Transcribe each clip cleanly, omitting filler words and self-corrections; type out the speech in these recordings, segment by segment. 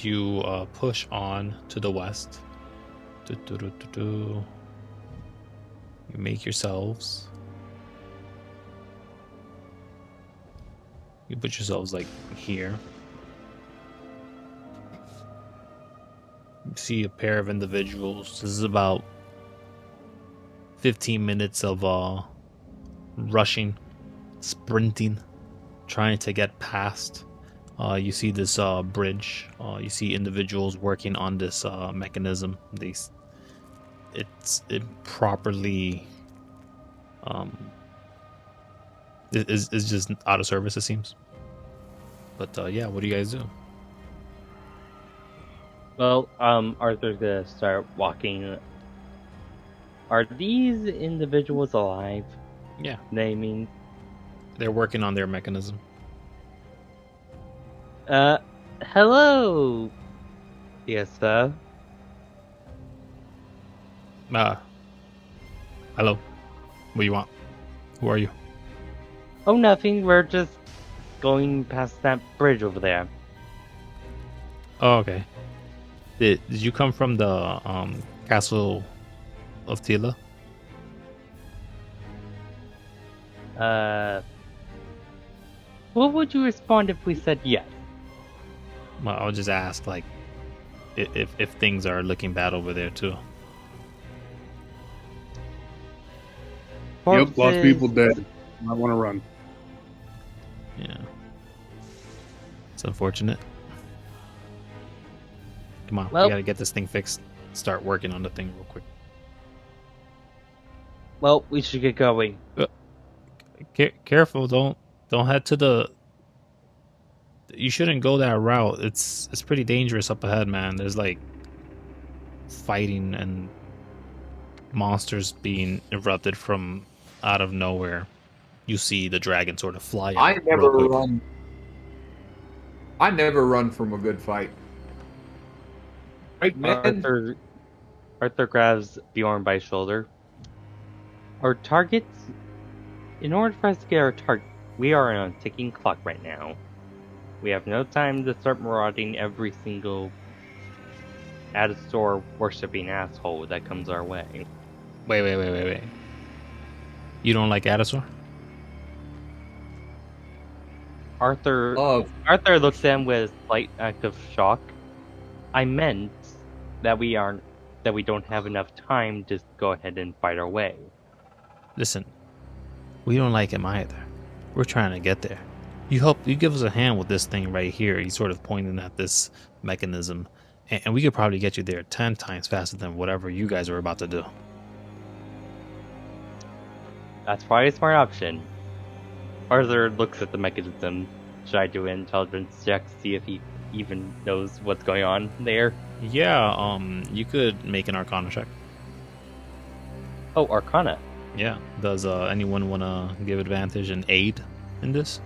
as you push on to the west, you make yourselves. You put yourselves like here. You see a pair of individuals. This is about 15 minutes of rushing, sprinting, trying to get past. You see this bridge. You see individuals working on this mechanism. It's improperly is just out of service, it seems. But yeah, what do you guys do? Well, Arthur's gonna start walking. Are these individuals alive? Yeah, Naming. they're working on their mechanism. Hello. Yes, sir. Hello. What do you want? Who are you? Oh, nothing. We're just going past that bridge over there. Oh, okay. Did you come from the castle of Tila? What would you respond if we said yes? Well, I'll just ask, like, if things are looking bad over there too. Yep, lots of people dead. I want to run. Yeah. It's unfortunate. Come on, Well, we gotta get this thing fixed. Start working on the thing real quick. Well, we should get going. Careful, don't head to the. You shouldn't go that route. It's pretty dangerous up ahead, man. There's like fighting and monsters being erupted from out of nowhere. You see the dragon sort of fly out. I never run. I never run from a good fight. Right, man? Arthur grabs Bjorn by his shoulder. Our targets. In order for us to get our target, we are on a ticking clock right now. We have no time to start marauding every single Atasaur worshipping asshole that comes our way. Wait. You don't like Atasaur? Arthur looks at him with a slight act of shock. I meant that we don't have enough time to go ahead and fight our way. Listen, we don't like him either. We're trying to get there. You give us a hand with this thing right here. He's sort of pointing at this mechanism, and we could probably get you there 10 times faster than whatever you guys are about to do. That's probably a smart option. Arthur looks at the mechanism. Should I do an intelligence check to see if he even knows what's going on there? Yeah, you could make an Arcana check. Oh, Arcana. Yeah. Does anyone want to give advantage and aid in this?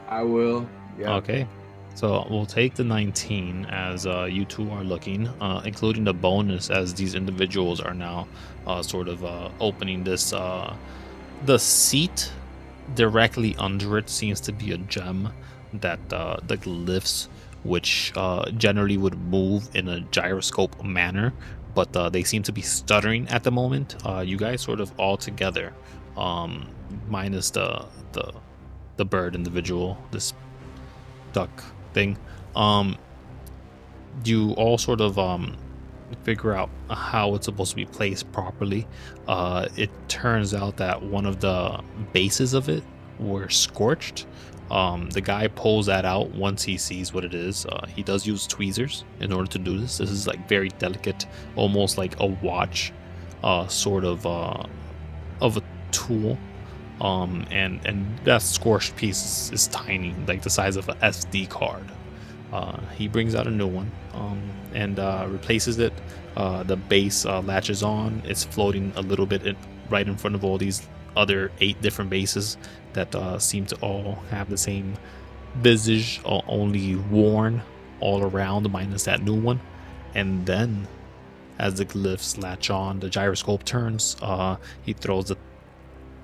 I will. Yeah. Okay. So we'll take the 19 as you two are looking, including the bonus as these individuals are now sort of opening this. The seat directly under it seems to be a gem that lifts, which generally would move in a gyroscope manner, but they seem to be stuttering at the moment. You guys sort of all together, minus the bird individual, this duck thing. You all sort of figure out how it's supposed to be placed properly. It turns out that one of the bases of it were scorched. The guy pulls that out once he sees what it is. He does use tweezers in order to do this. This is like very delicate, almost like a watch sort of a tool. And that scorched piece is tiny, like the size of an SD card. He brings out a new one and replaces it. The base latches on. It's floating a little bit right in front of all these other 8 different bases that seem to all have the same visage, only worn all around, minus that new one. And then, as the glyphs latch on, the gyroscope turns. He throws the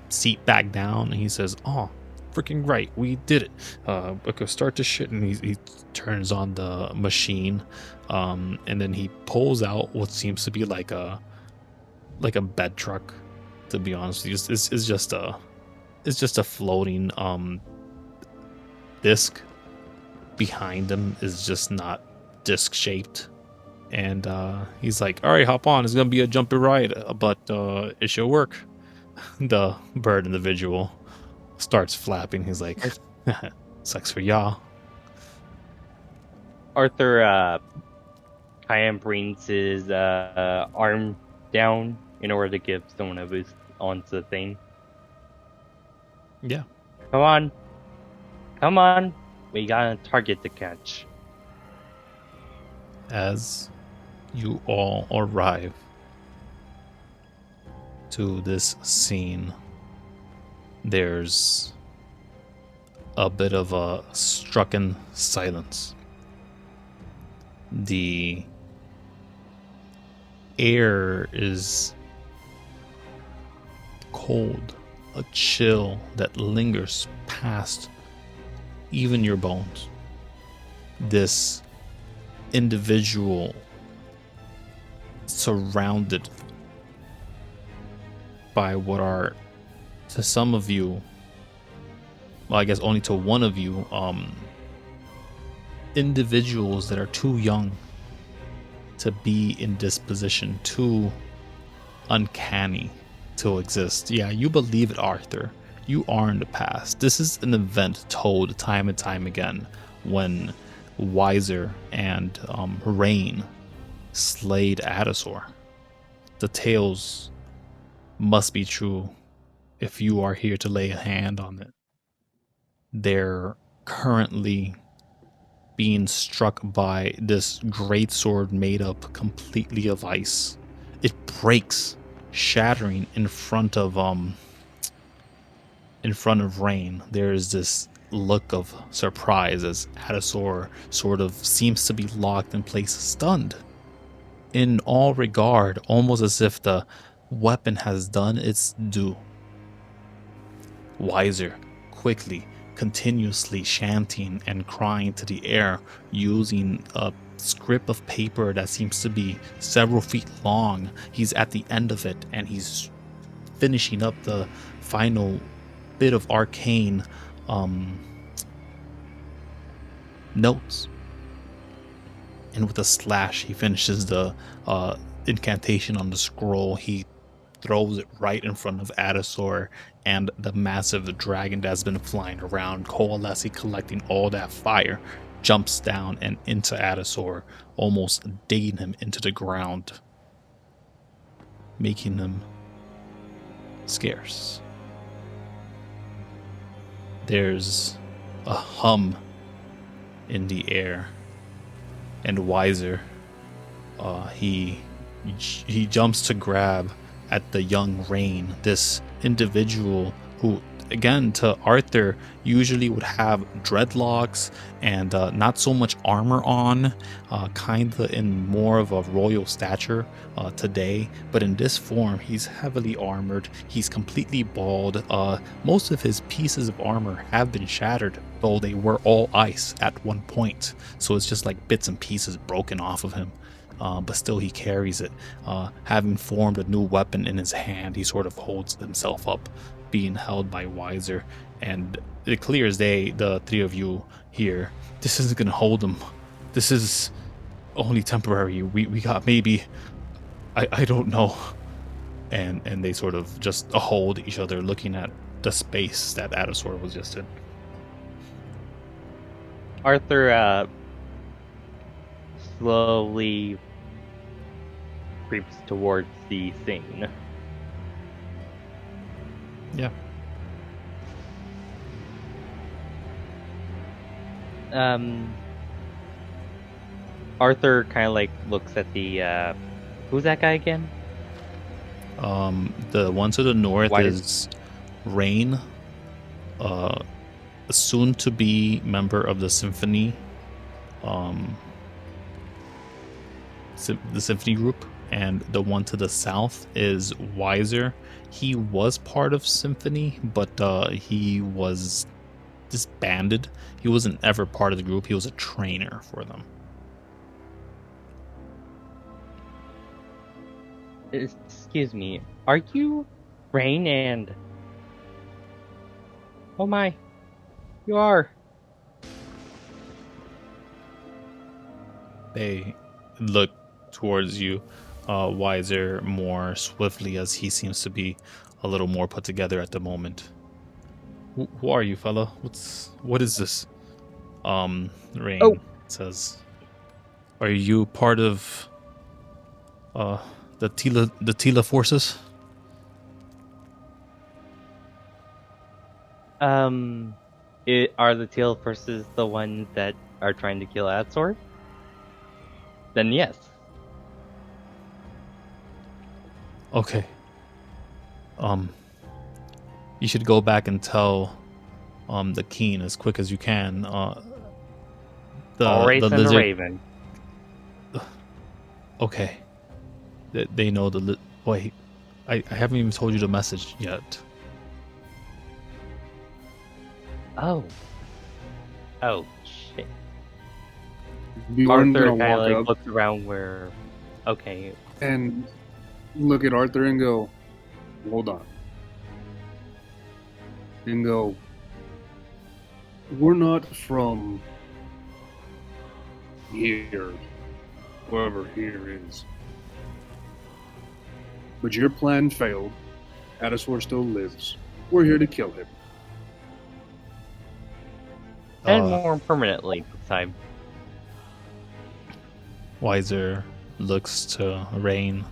seat back down and he says, "Oh, freaking right. We did it. Okay, start the shit." And he turns on the machine, and then he pulls out what seems to be like a bed truck. To be honest, it's just a floating disc. Behind him is just not disc shaped, and he's like, "All right, hop on. It's gonna be a jumpy ride, but it should work." The bird individual starts flapping. He's like, "Sucks for y'all." Arthur Kyan brings his arm down in order to give someone a boost onto the thing. Yeah. Come on, we got a target to catch. As you all arrive to this scene, there's a bit of a stricken silence. The air is cold, a chill that lingers past even your bones. This individual surrounded by what are, to some of you, well, I guess only to one of you, individuals that are too young to be in this position, too uncanny to exist. Yeah, you believe it, Arthur. You are in the past. This is an event told time and time again when Weiser and Rayne slayed Atasaur. The tales must be true if you are here to lay a hand on it. They're currently being struck by this great sword made up completely of ice. It breaks, shattering in front of Rayne. There's this look of surprise as Atasaur sort of seems to be locked in place, stunned. In all regard, almost as if the weapon has done its due. Weiser quickly, continuously chanting and crying to the air, using a script of paper that seems to be several feet long. He's at the end of it, and he's finishing up the final bit of arcane notes. And with a slash, he finishes the incantation on the scroll. He throws it right in front of Atasaur, and the massive dragon that's been flying around, coalescing, collecting all that fire, jumps down and into Atasaur, almost digging him into the ground, making him scarce. There's a hum in the air, and Weiser, he jumps to grab at the young Rayne, this individual who, again, to Arthur, usually would have dreadlocks and not so much armor on, kinda in more of a royal stature today, but in this form, he's heavily armored, he's completely bald, most of his pieces of armor have been shattered, though they were all ice at one point, so it's just like bits and pieces broken off of him. But still he carries it. Having formed a new weapon in his hand, he sort of holds himself up, being held by Weiser. And it clear as day, the three of you here, this isn't going to hold him. This is only temporary. We got maybe, I don't know. And they sort of just hold each other, looking at the space that Atasaur was just in. Arthur slowly creeps towards the thing. Yeah. Arthur kind of like looks at the who's that guy again? The one to the north Why is Rayne, a soon to be member of the Symphony, the Symphony group, and the one to the south is Weiser. He was part of Symphony, but he was disbanded. He wasn't ever part of the group. He was a trainer for them. Excuse me, are you Rayne and... Oh my, you are. They look towards you, Weiser more swiftly, as he seems to be a little more put together at the moment. Who are you, fella? What is this? Rayne says, "Are you part of the Tila forces?" Are the Teal forces the ones that are trying to kill Atasaur? Then yes. Okay. You should go back and tell the Keen as quick as you can. Always the send a lizard. raven. Okay. They know the wait. I haven't even told you the message yet. Oh. Oh shit. Bjorn's Arthur gonna kind of walk like up looks around where. Okay. and look at Arthur and go, hold on. And go, we're not from here, wherever here is. But your plan failed. Atasaur still lives. We're here to kill him. And more permanently this time. Weiser looks to Rayne.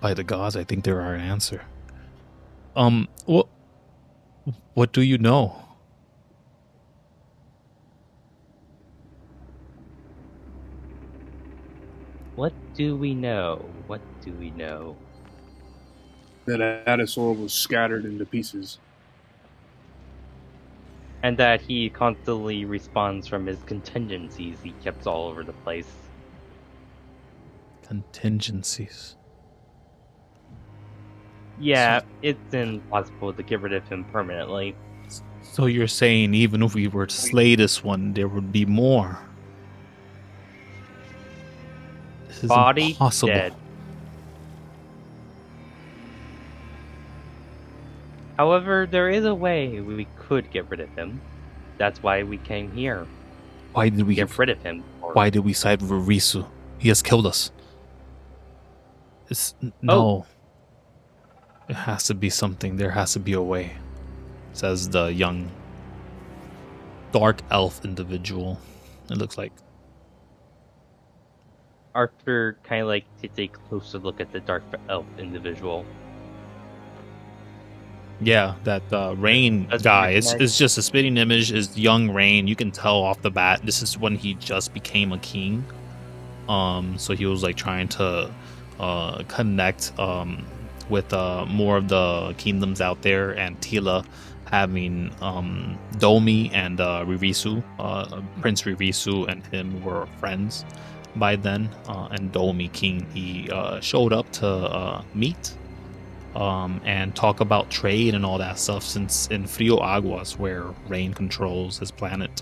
By the gods, I think they're our answer. What do you know? What do we know? What do we know? That Atasaur was scattered into pieces. And that he constantly responds from his contingencies he keeps all over the place. Contingencies. Yeah, it's impossible to get rid of him permanently. So you're saying even if we were to slay this one, there would be more? This is Body impossible. dead. However, there is a way we could get rid of him. That's why we came here. Why did we Get rid of him. Why did we side with Ririsu? He has killed us. No. It has to be something. There has to be a way, says the young dark elf individual. It looks like. Arthur kind of like takes a closer look at the dark elf individual. Yeah, that Rayne That's guy. pretty It's nice. just a spitting image. Is young Rayne. You can tell off the bat. This is when he just became a king. So he was like trying to connect with more of the kingdoms out there, and Tila having Domi and Ririsu. Prince Ririsu and him were friends by then, and Domi King, he showed up to meet and talk about trade and all that stuff, since in Frio Aguas, where Rayne controls his planet,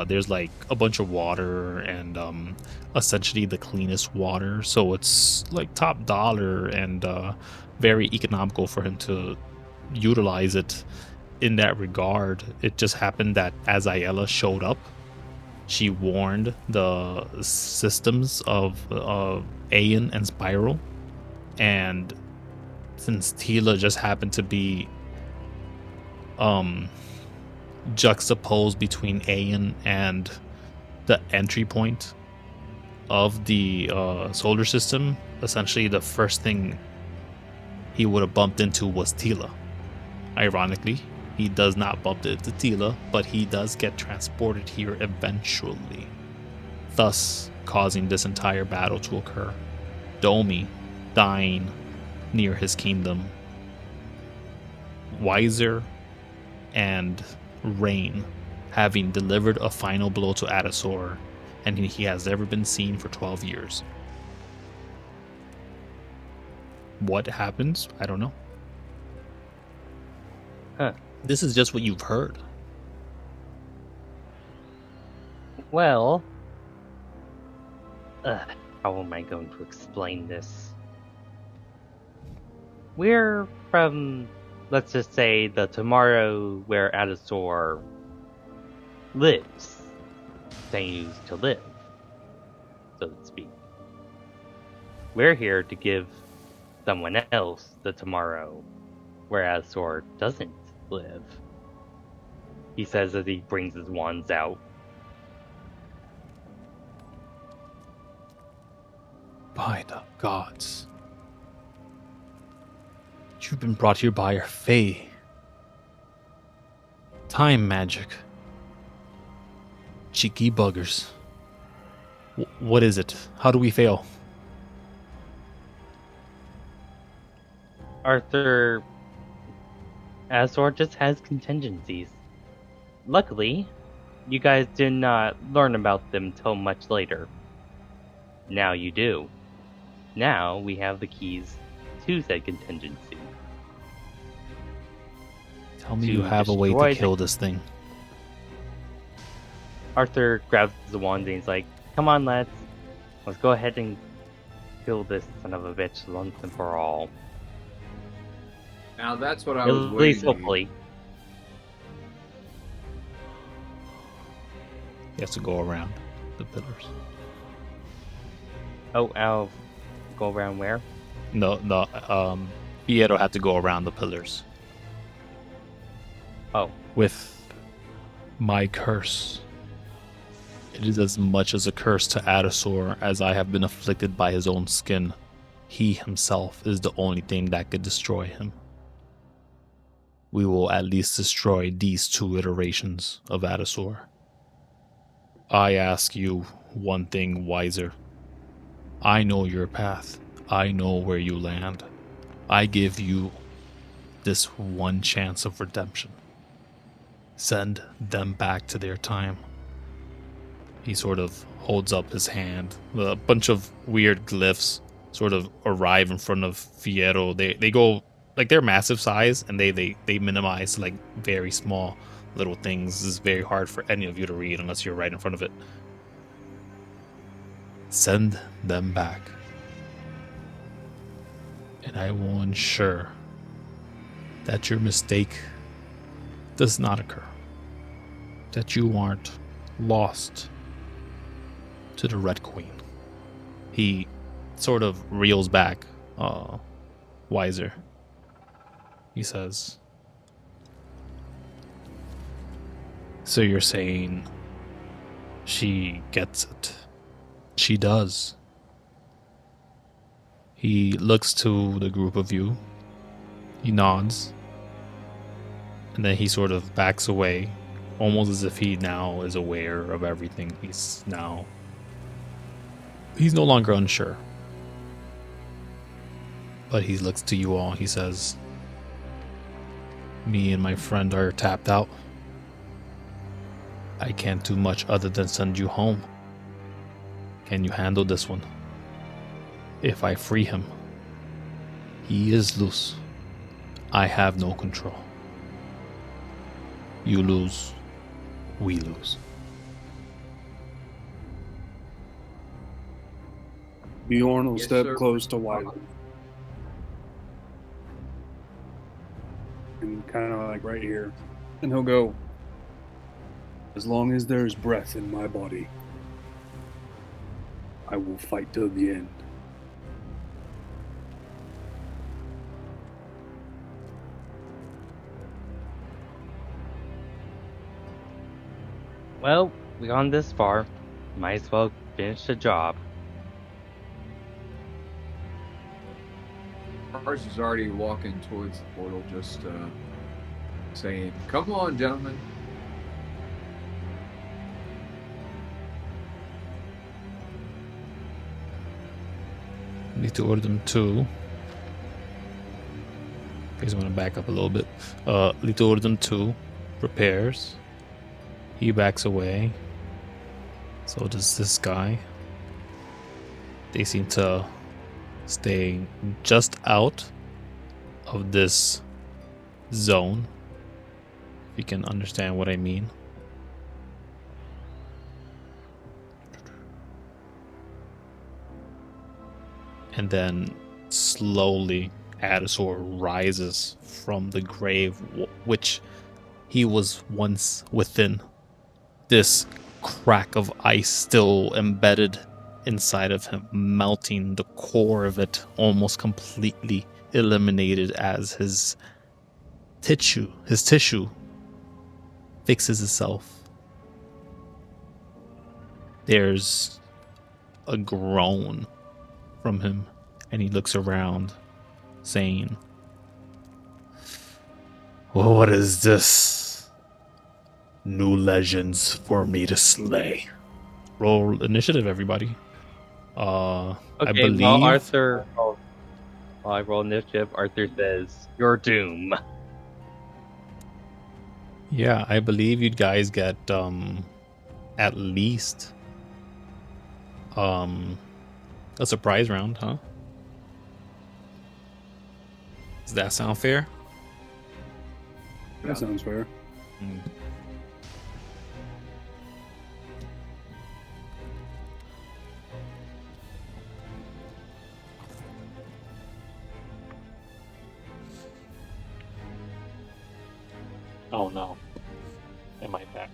there's like a bunch of water and essentially the cleanest water, so it's like top dollar and very economical for him to utilize it in that regard. It just happened that as Ayala showed up, she warned the systems of Aeon and Spiral, and since Tila just happened to be juxtaposed between Aeon and the entry point of the solar system, essentially the first thing he would have bumped into was Tila. Ironically, he does not bump into Tila, but he does get transported here eventually, thus causing this entire battle to occur. Domi dying near his kingdom. Weiser and Rayne having delivered a final blow to Atasaur, and he has never been seen for 12 years. What happens? I don't know. Huh. This is just what you've heard. Well, how am I going to explain this? We're from, let's just say, the tomorrow where Atasaur lives, continues to live, so to speak. We're here to give someone else the tomorrow where Atasaur doesn't live. He says as he brings his wands out. By the gods. You've been brought here by your Fae. Time magic. Cheeky buggers. What is it? How do we fail? Arthur, Atasaur just has contingencies. Luckily, you guys did not learn about them till much later. Now you do. Now we have the keys to said contingency. Tell me you have a way to kill this thing. Arthur grabs the wand and he's like, "Come on, lads. Let's go ahead and kill this son of a bitch once and for all." Now that's what I At was least waiting. hopefully. He has to go around the pillars. Oh, I'll go around where? No, Piero had to go around the pillars. Oh. With my curse. It is as much as a curse to Atasaur as I have been afflicted by his own skin. He himself is the only thing that could destroy him. We will at least destroy these 2 iterations of Atasaur. I ask you one thing, Weiser. I know your path. I know where you land. I give you this one chance of redemption. Send them back to their time. He sort of holds up his hand. A bunch of weird glyphs sort of arrive in front of Fierro. They go, like, they're massive size, and they minimize to, like, very small little things. This is very hard for any of you to read unless you're right in front of it. Send them back. And I will ensure that your mistake does not occur. That you aren't lost to the Red Queen. He sort of reels back, Weiser. He says, "So you're saying she gets it?" "She does." He looks to the group of you. He nods. And then he sort of backs away, almost as if he now is aware of everything. He's no longer unsure. But he looks to you all. He says, "Me and my friend are tapped out. I can't do much other than send you home. Can you handle this one? If I free him, he is loose. I have no control. You lose, we lose." Bjorn will Yes, step sir. close to Weiser. And kind of like right here. And he'll go, "As long as there is breath in my body, I will fight till the end." Well, we gone this far. Might as well finish the job. Carzer's already walking towards the portal, just saying, "Come on, gentlemen." Need to order them too. I guess I'm gonna back up a little bit. Need to order them too. Prepares. He backs away. So does this guy. They seem to stay just out of this zone. If you can understand what I mean. And then slowly Atasaur rises from the grave which he was once within. This crack of ice still embedded inside of him, melting the core of it, almost completely eliminated as his tissue fixes itself. There's a groan from him, and he looks around, saying, well, what is this? New legends for me to slay. Roll initiative, everybody. I Okay, believe... while Arthur... while I roll initiative, Arthur says, "Your doom." Yeah, I believe you guys get at least a surprise round, huh? Does that sound fair? That sounds fair. Oh no. Am I back?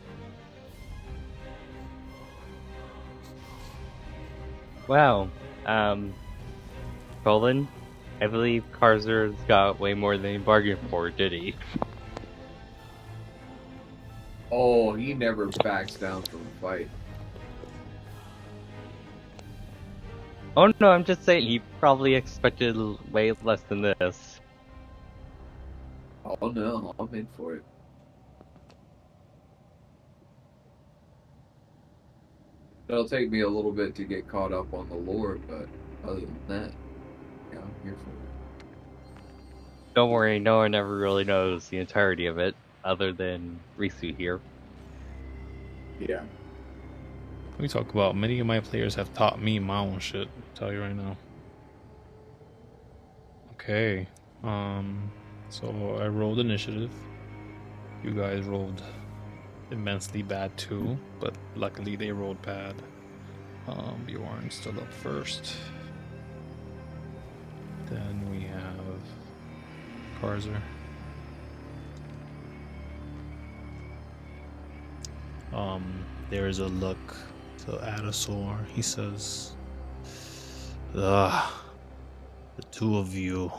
Wow. Colin, I believe Carzer's got way more than he bargained for, did he? Oh, he never backs down from a fight. Oh no, I'm just saying he probably expected way less than this. Oh no, I'm in for it. It'll take me a little bit to get caught up on the lore, but other than that, yeah, I'm here for it. Don't worry, no one ever really knows the entirety of it, other than Ririsu here. Yeah. We talk about many of my players have taught me my own shit. I'll tell you right now. Okay. So I rolled initiative. You guys rolled immensely bad too, but luckily they rolled bad. Bjorn's still up first. Then we have Carzer. There is a look to Atasaur. He says, the two of you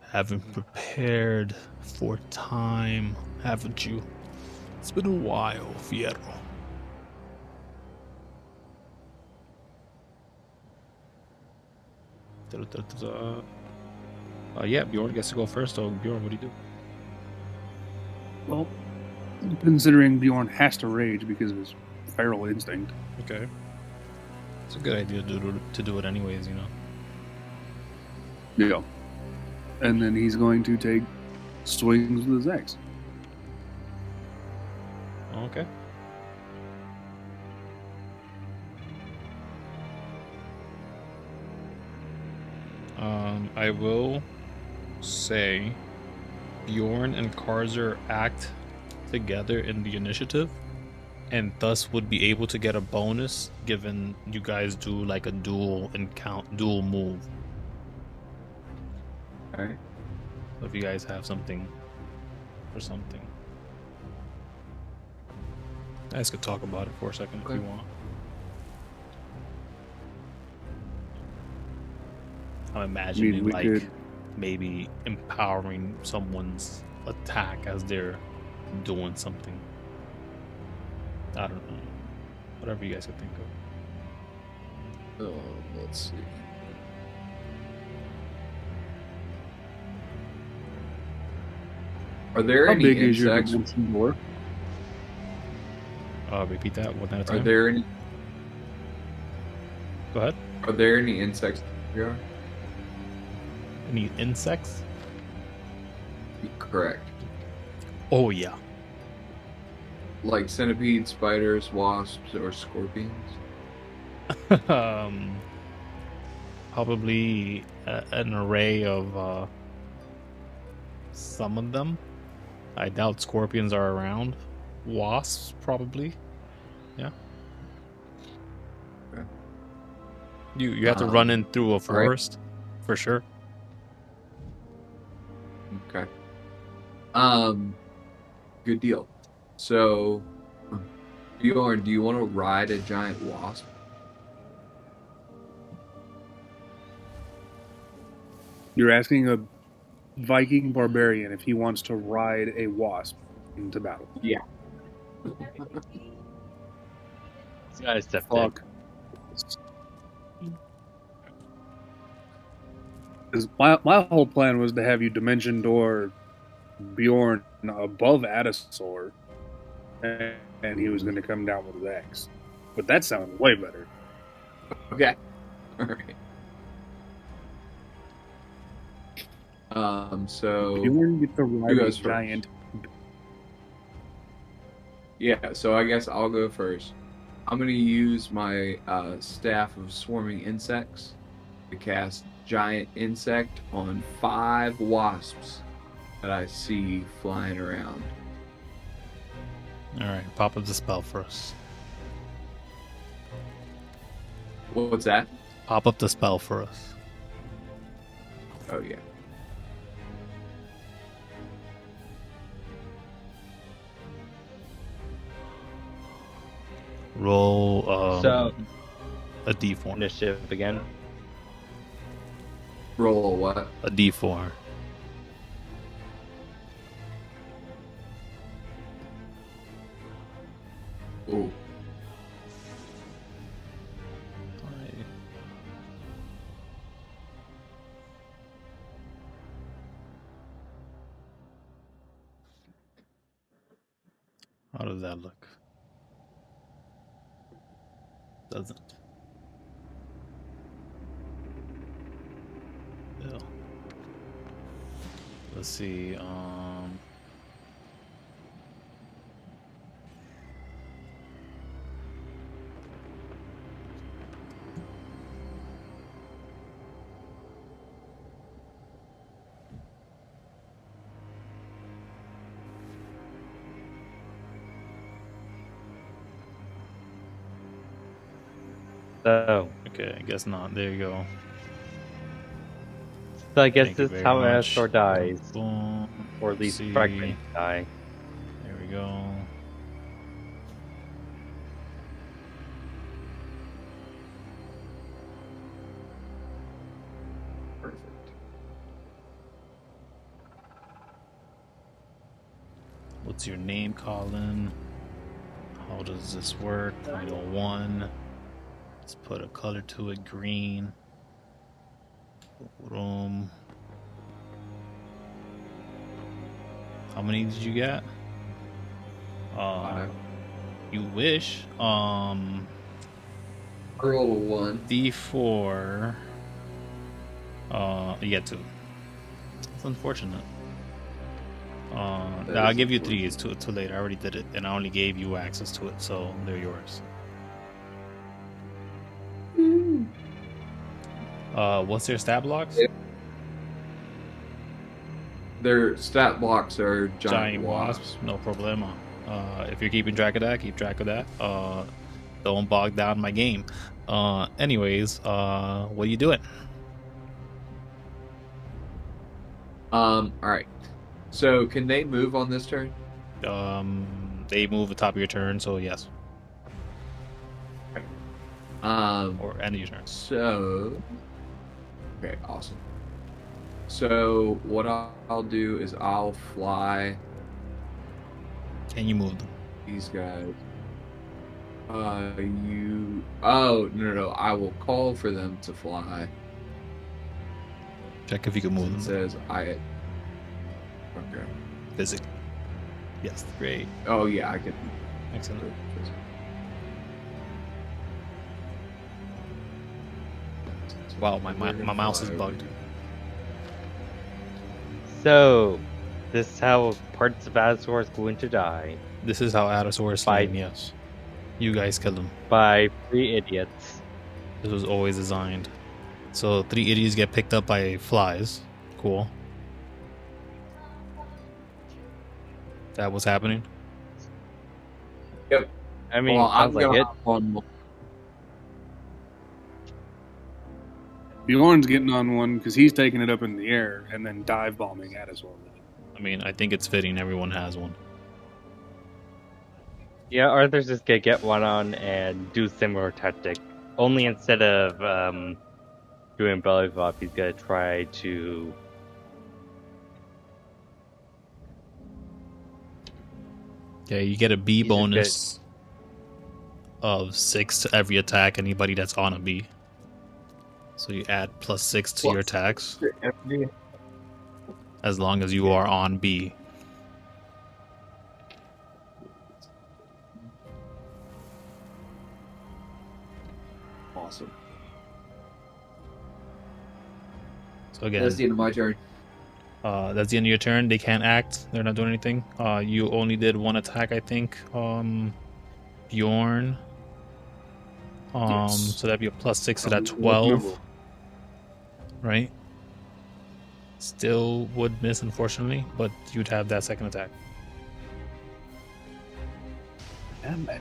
haven't prepared for time, haven't you? It's been a while, Fierro. Yeah, Bjorn gets to go first. So, Bjorn, what do you do? Well, considering Bjorn has to rage because of his feral instinct. Okay. It's a good idea to do it anyways, you know. Yeah. And then he's going to take swings with his axe. Okay. I will say Bjorn and Carzer act together in the initiative and thus would be able to get a bonus given you guys do like a dual move. Alright. So if you guys have something or something. I guys could talk about it for a second if you want. I'm imagining maybe empowering someone's attack as they're doing something. I don't know. Whatever you guys could think of. Let's see. Are there any big is your insects? dimension door? Repeat that one at a time. Are there any? Go ahead. Are there any insects here? Any insects? Correct. Oh yeah. Like centipedes, spiders, wasps, or scorpions? Probably an array of some of them. I doubt scorpions are around. Wasps, probably. Yeah. Okay. You have to run in through a forest, for sure. Okay. Good deal. So, Bjorn, do you want to ride a giant wasp? You're asking a Viking barbarian if he wants to ride a wasp into battle. Yeah. This guy's septic. Fuck. 'Cause my whole plan was to have you dimension door Bjorn above Atasaur, and he was going to come down with his axe. But that sounds way better. Okay. All right. So Bjorn gets to ride who a goes first? giant. Yeah, so I guess I'll go first. I'm going to use my staff of swarming insects to cast giant insect on 5 wasps that I see flying around. All right, pop up the spell for us. What's that? Pop up the spell for us. Oh, yeah. Roll So a d4. initiative again. Roll a what? A d4. Ooh. How does that look? Doesn't. Yeah. Let's see. So, Okay, I guess not. There you go. I guess Thank you this is very how much. Atasaur dies. Boom. Or at least See. fragments die. There we go. Perfect. What's your name, Colin? How does this work? I know 1. Let's put a color to it, green. Boom. How many did you get? 5. You wish. I rolled a 1. D4. You get 2. It's unfortunate. I'll give you 3. It's too late. I already did it, and I only gave you access to it, so they're yours. What's their stat blocks? Their stat blocks are giant wasps. No problema. If you're keeping track of that, keep track of that. Don't bog down my game. Anyways, what are you doing? All right. So can they move on this turn? They move at the top of your turn, so yes. Or end of your turn. So, okay, awesome. So what I'll do is I'll fly Can you move them? these guys. Oh no! I will call for them to fly. Check if you can move It them says I. Okay. physically. Yes, great. Oh yeah, I can. Excellent. Wow, my mouse is bugged. So, this is how parts of Atasaur is going to die. This is how Atasaur is slain, yes. You guys killed him. By 3 idiots. This was always designed. So 3 idiots get picked up by flies. Cool. That was happening? Yep. I mean, Well, I'm sounds like gonna it. hop on. Bjorn's getting on one because he's taking it up in the air and then dive bombing Atasaur. I mean, I think it's fitting. Everyone has one. Yeah, Arthur's just gonna get one on and do similar tactic. Only instead of doing belly flop, he's gonna try to. Yeah, you get a B He's just bonus of 6 to every attack. Anybody that's on a B. So you add +6 to your attacks as long as you are on B. Awesome. So again, That's the end of my turn. that's the end of your turn. They can't act. They're not doing anything. You only did one attack, I think. Bjorn. Yes. So that'd be a +6 to that 12. Right? Still would miss, unfortunately, but you'd have that second attack. Damn it.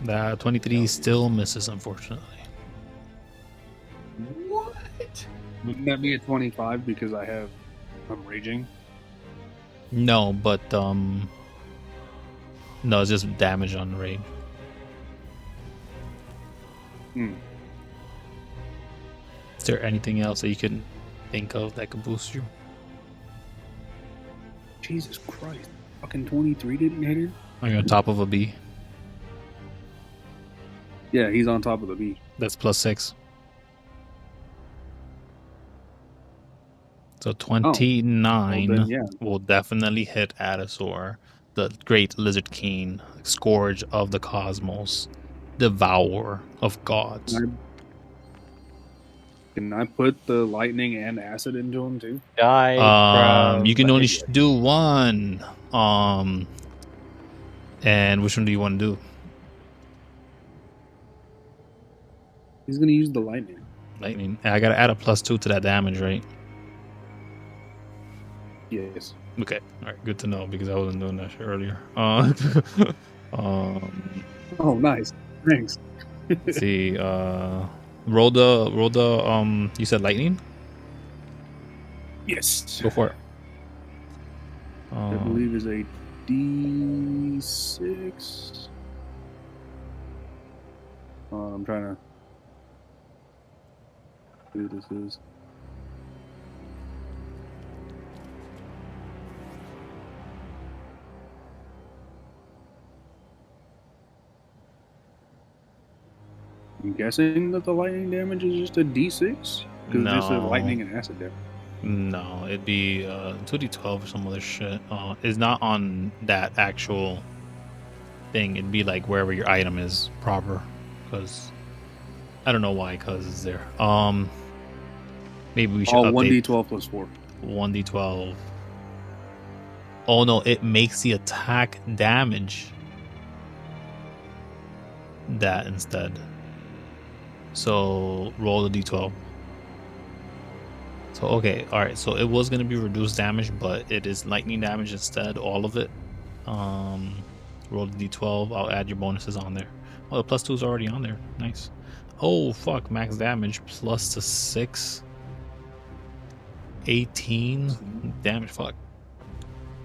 That 23 still misses, unfortunately. What? Wouldn't that be a 25 because I'm raging? No, but no, it's just damage on the range. Is there anything else that you can think of that could boost you? Jesus Christ. Fucking 23 didn't hit her? Are you on top of a B? Yeah, he's on top of the beach. That's +6. So 29 Well, then, yeah. will definitely hit Atasaur, the great lizard king, scourge of the cosmos, devourer of gods. Can I put the lightning and acid into him too? You can only do one. And which one do you want to do? He's gonna use the lightning. Lightning. I gotta add a +2 to that damage, right? Yes. Okay. All right. Good to know because I wasn't doing that shit earlier. Oh, nice. Thanks. Let's see. Roll the. You said lightning. Yes. Go for it. I believe is a D6. I'm trying to see what this is. I'm guessing that the lightning damage is just a D6? Because it's just a No. lightning and acid damage. No, it'd be 2d12 or some other shit. It's not on that actual thing. It'd be like wherever your item is proper. Because I don't know why. Because it's there. Maybe we should update 1d12 plus 4. 1d12. Oh no, it makes the attack damage that instead. So roll the d12. So okay, alright, so it was gonna be reduced damage, but it is lightning damage instead, all of it. Roll the d12, I'll add your bonuses on there. Oh, the +2 is already on there. Nice. Oh fuck, max damage plus the 6. 18 damage, fuck.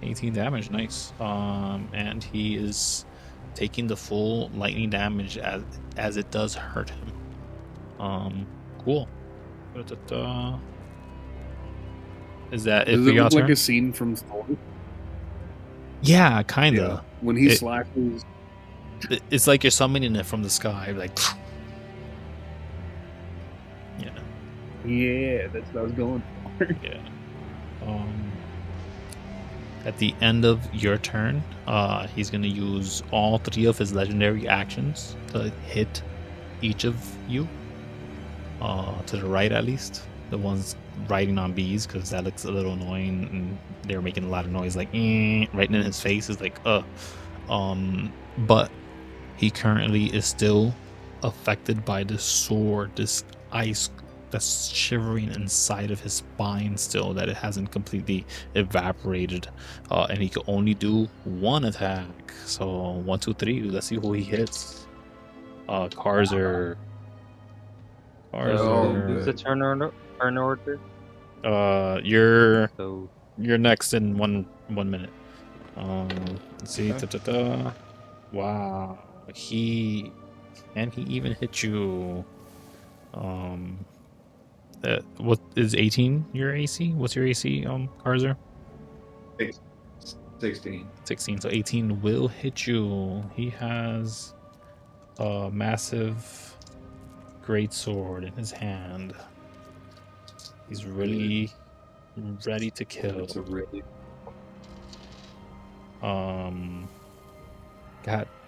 18 damage, nice. And he is taking the full lightning damage as it does hurt him. Cool. Is that it Does for it your look turn? like a scene from Thor? Yeah, kinda. When he It- slashes. It's like you're summoning it from the sky, like. Yeah. Yeah, that's what I was going for. Yeah. At the end of your turn, he's gonna use all 3 of his legendary actions to hit each of you. To the right, at least. The ones riding on bees, because that looks a little annoying, and they're making a lot of noise, like right in his face. Is like But he currently is still affected by this sword, this ice that's shivering inside of his spine still, that it hasn't completely evaporated, and he can only do one attack. So 1, 2, 3. Let's see who he hits. Carzer. Oh, Who's the good. turn order? You're So next in one minute. Let's see. Okay. Da-da-da. Wow. Can he even hit you? What is 18 your AC? What's your AC, Carzer? 16. 16. So 18 will hit you. He has a massive great sword in his hand. He's really ready to kill. It's a really God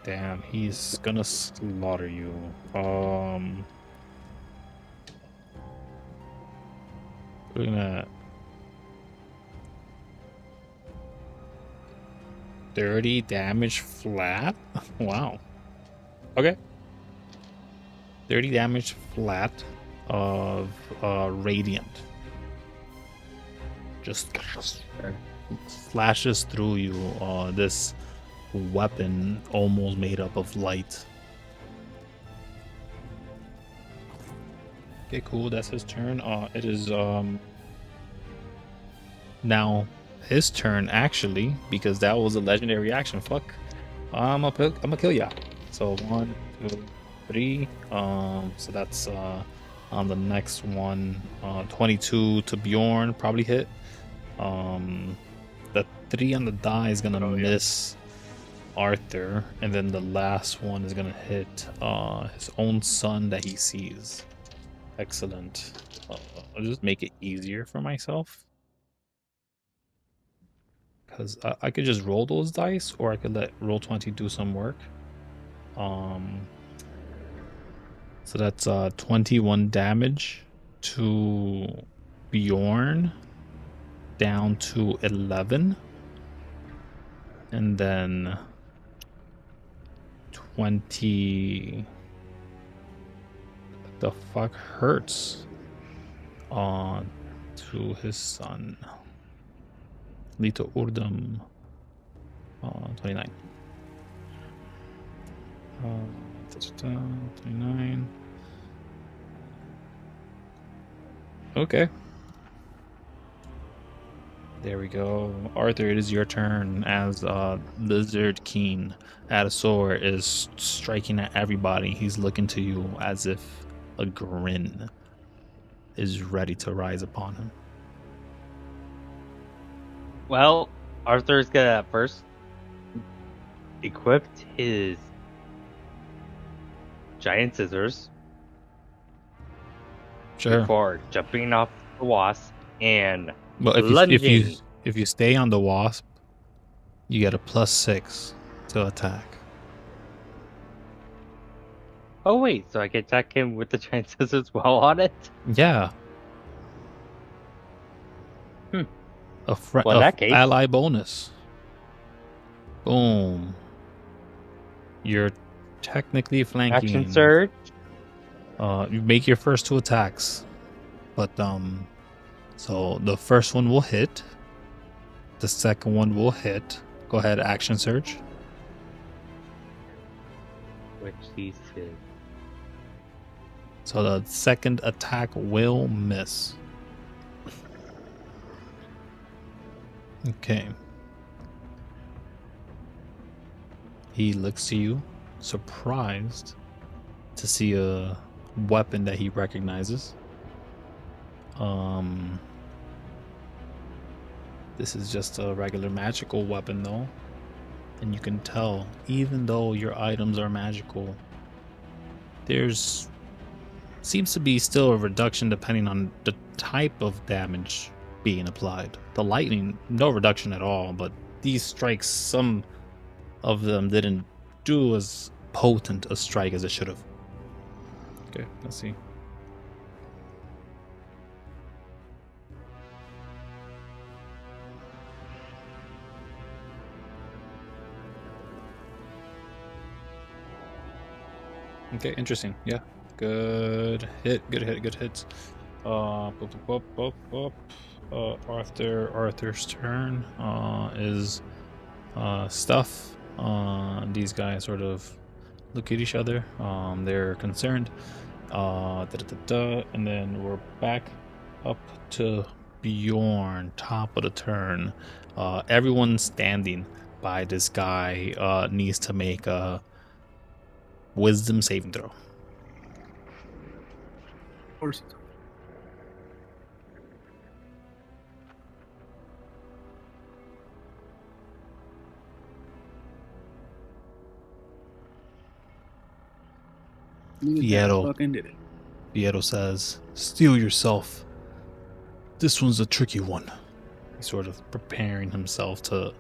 damn, he's gonna slaughter you. Looking at 30 damage flat. Wow. Okay. 30 damage flat of radiant. Just slashes through you. This weapon almost made up of light. Okay, cool. That's his turn. It is now his turn actually, because that was a legendary action. Fuck. I'm gonna kill ya. So 1, 2, 3. So that's on the next one. 22 to Bjorn probably hit. The 3 on the die is gonna miss Arthur, and then the last one is gonna hit his own son that he sees. Excellent. I'll just make it easier for myself, because I could just roll those dice, or I could let Roll20 do some work. So that's 21 damage to Bjorn, down to 11, and then 20. The fuck hurts to his son. Lito Urdam. 29. 29. Okay. There we go. Arthur, it is your turn as Lizard King Atasaur is striking at everybody. He's looking to you as if a grin is ready to rise upon him. well, Arthur's gonna first equipped his giant scissors Sure. before jumping off the wasp and Well, lunging. if you stay on the wasp, you get a +6 to attack. Oh wait, so I can attack him with the giant scissors while on it? Yeah. Hmm. A Well, in that case, ally bonus. Boom. You're technically flanking. action surge. You make your first 2 attacks, but so the first one will hit. The second one will hit. Go ahead, action surge. Which these two. So the second attack will miss. Okay. He looks to you, surprised to see a weapon that he recognizes. This is just a regular magical weapon though. And you can tell, even though your items are magical, there's seems to be still a reduction depending on the type of damage being applied. The lightning, no reduction at all, but these strikes, some of them didn't do as potent a strike as it should have. Okay, let's see. Okay, interesting. Yeah, good hit, good hit, good hits. Arthur's turn is stuff. These guys sort of look at each other. They're concerned. And then we're back up to Bjorn, top of the turn. Everyone standing by this guy needs to make a wisdom saving throw. Of course. Fiedo. Fucking did it. Fiedo says, "Steel yourself. This one's a tricky one." He's sort of preparing himself to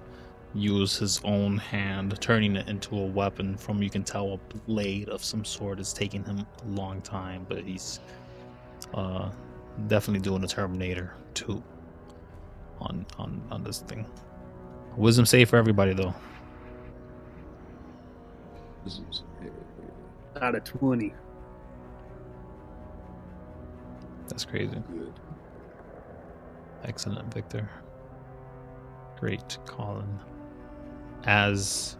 use his own hand, turning it into a weapon from, you can tell, a blade of some sort. It's taking him a long time, but he's definitely doing a Terminator 2 on this thing. Wisdom save for everybody, though. Out of 20. That's crazy. Good. Excellent, Victor. Great, Colin. As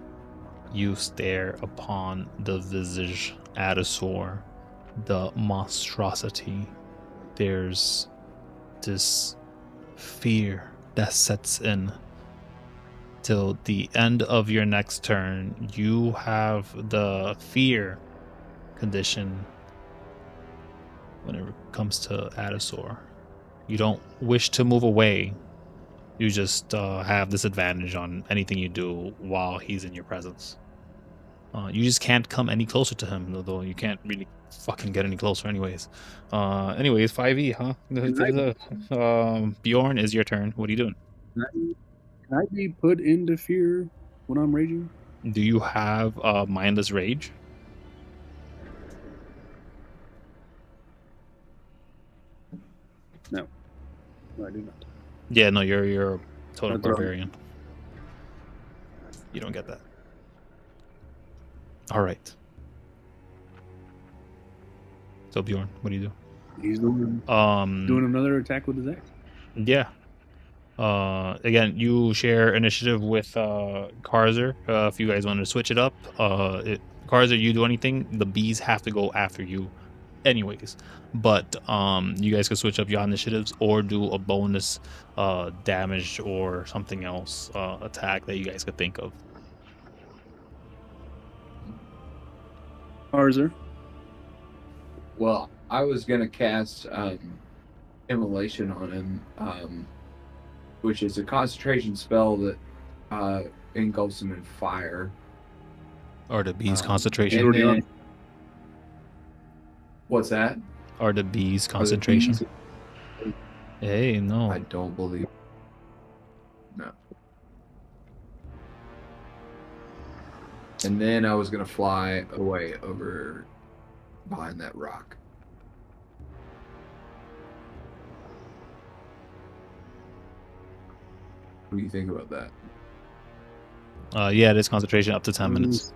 you stare upon the visage Atasaur, the monstrosity, there's this fear that sets in. Till the end of your next turn, you have the fear condition when it comes to Atasaur. You don't wish to move away. You just have disadvantage on anything you do while he's in your presence. You just can't come any closer to him, although you can't really fucking get any closer anyways. 5e, huh? Bjorn, is your turn. What are you doing? Can I be put into fear when I'm raging? Do you have mindless rage? No, I do not. Yeah, no, you're a total That's wrong. barbarian. You don't get that. All right. So Bjorn, what do you do? He's doing another attack with his axe. Yeah. Again, you share initiative with Carzer. If you guys want to switch it up, Carzer, you do anything, the bees have to go after you, anyways. But you guys can switch up your initiatives or do a bonus damage or something else attack that you guys could think of. Carzer. Well, I was gonna cast Immolation on him, which is a concentration spell that engulfs him in fire. Or the bees concentration. And then- what's that? Or the bees concentration. Bees? Hey, no. I don't believe. No. And then I was gonna fly away over behind that rock. What do you think about that? Yeah, it is concentration up to 10 minutes.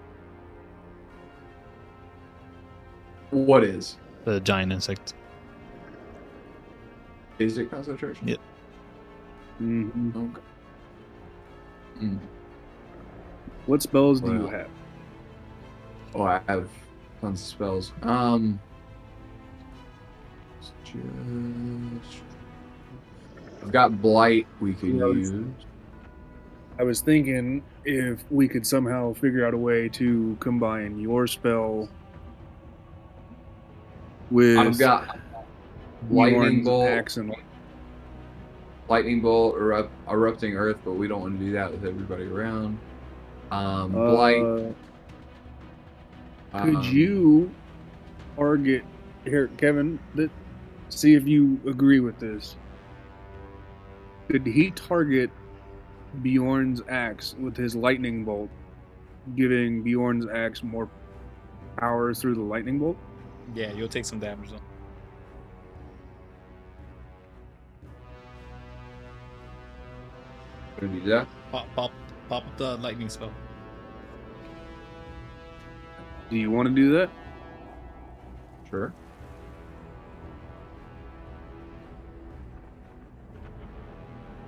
What is? The giant insect. Is it concentration? Yep. Mm-hmm. Okay. Mm. What spells do you Well. have? Oh, I have tons of spells. I've got Blight we could use. I was thinking if we could somehow figure out a way to combine your spell with I've got Lightning Bjorn's Bolt, axe and Erupting Earth, but we don't want to do that with everybody around. Blight. Could you target here, Kevin? See if you agree with this. Could he target Bjorn's axe with his lightning bolt, giving Bjorn's axe more power through the lightning bolt? Yeah, you'll take some damage though. Can we do that? Pop up the lightning spell. Do you want to do that? Sure.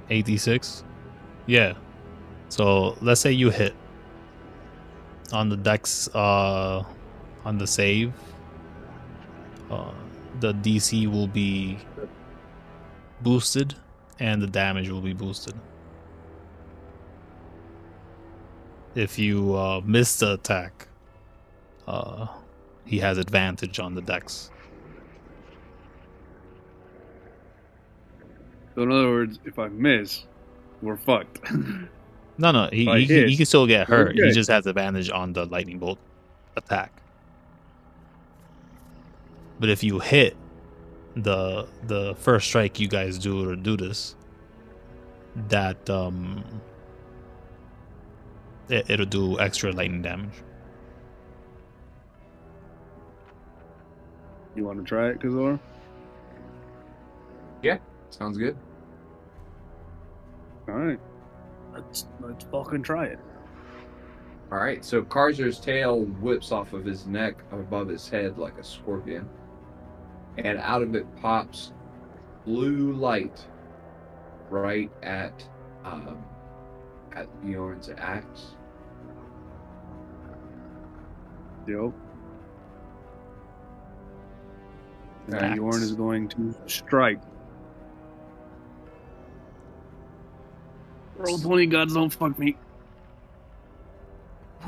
AD6? Yeah. So let's say you hit on the dex on the save, the DC will be boosted and the damage will be boosted. If you miss the attack, he has advantage on the dex. So in other words, if I miss, we're fucked. No, he can still get hurt. He just has advantage on the lightning bolt attack. But if you hit the first strike you guys do to do this, that it'll do extra lightning damage. You want to try it, Kazor? Yeah, sounds good. All right, let's fucking try it. All right, so Carzer's tail whips off of his neck above his head like a scorpion, and out of it pops blue light right at Bjorn's axe. Yep. And Axe. Bjorn is going to strike. Roll 20, gods don't fuck me.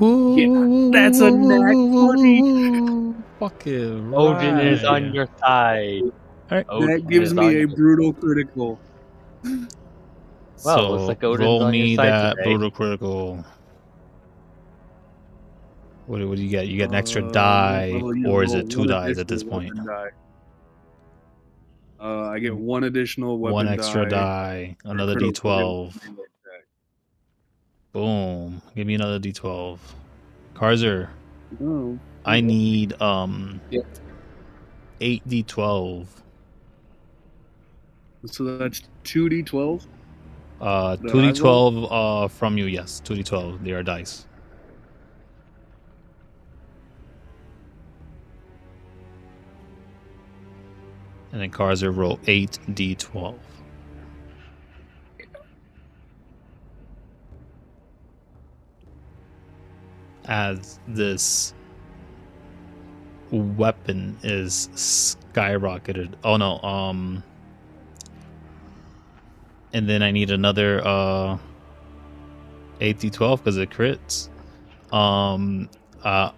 Yeah, that's a nat 20. Fucking Odin is right. on your side. Alright. Odin That gives is me on a your- brutal critical. Well, So looks like Odin's roll on your me side that today. brutal critical. What do you get? You get an extra die, well, you or is roll it 2 one dies at this additional point? weapon die. I get one additional weapon One extra die. die, another critical D12. hit attack. Boom. Give me another D12. Carzer, Oh, I need Yep. 8 D12. so that's 2d12. 2d12 from you, yes. 2d12. They are dice. And then Carzer roll 8d12. As this weapon is skyrocketed. Oh no, and then I need another 8d12 because it crits. On the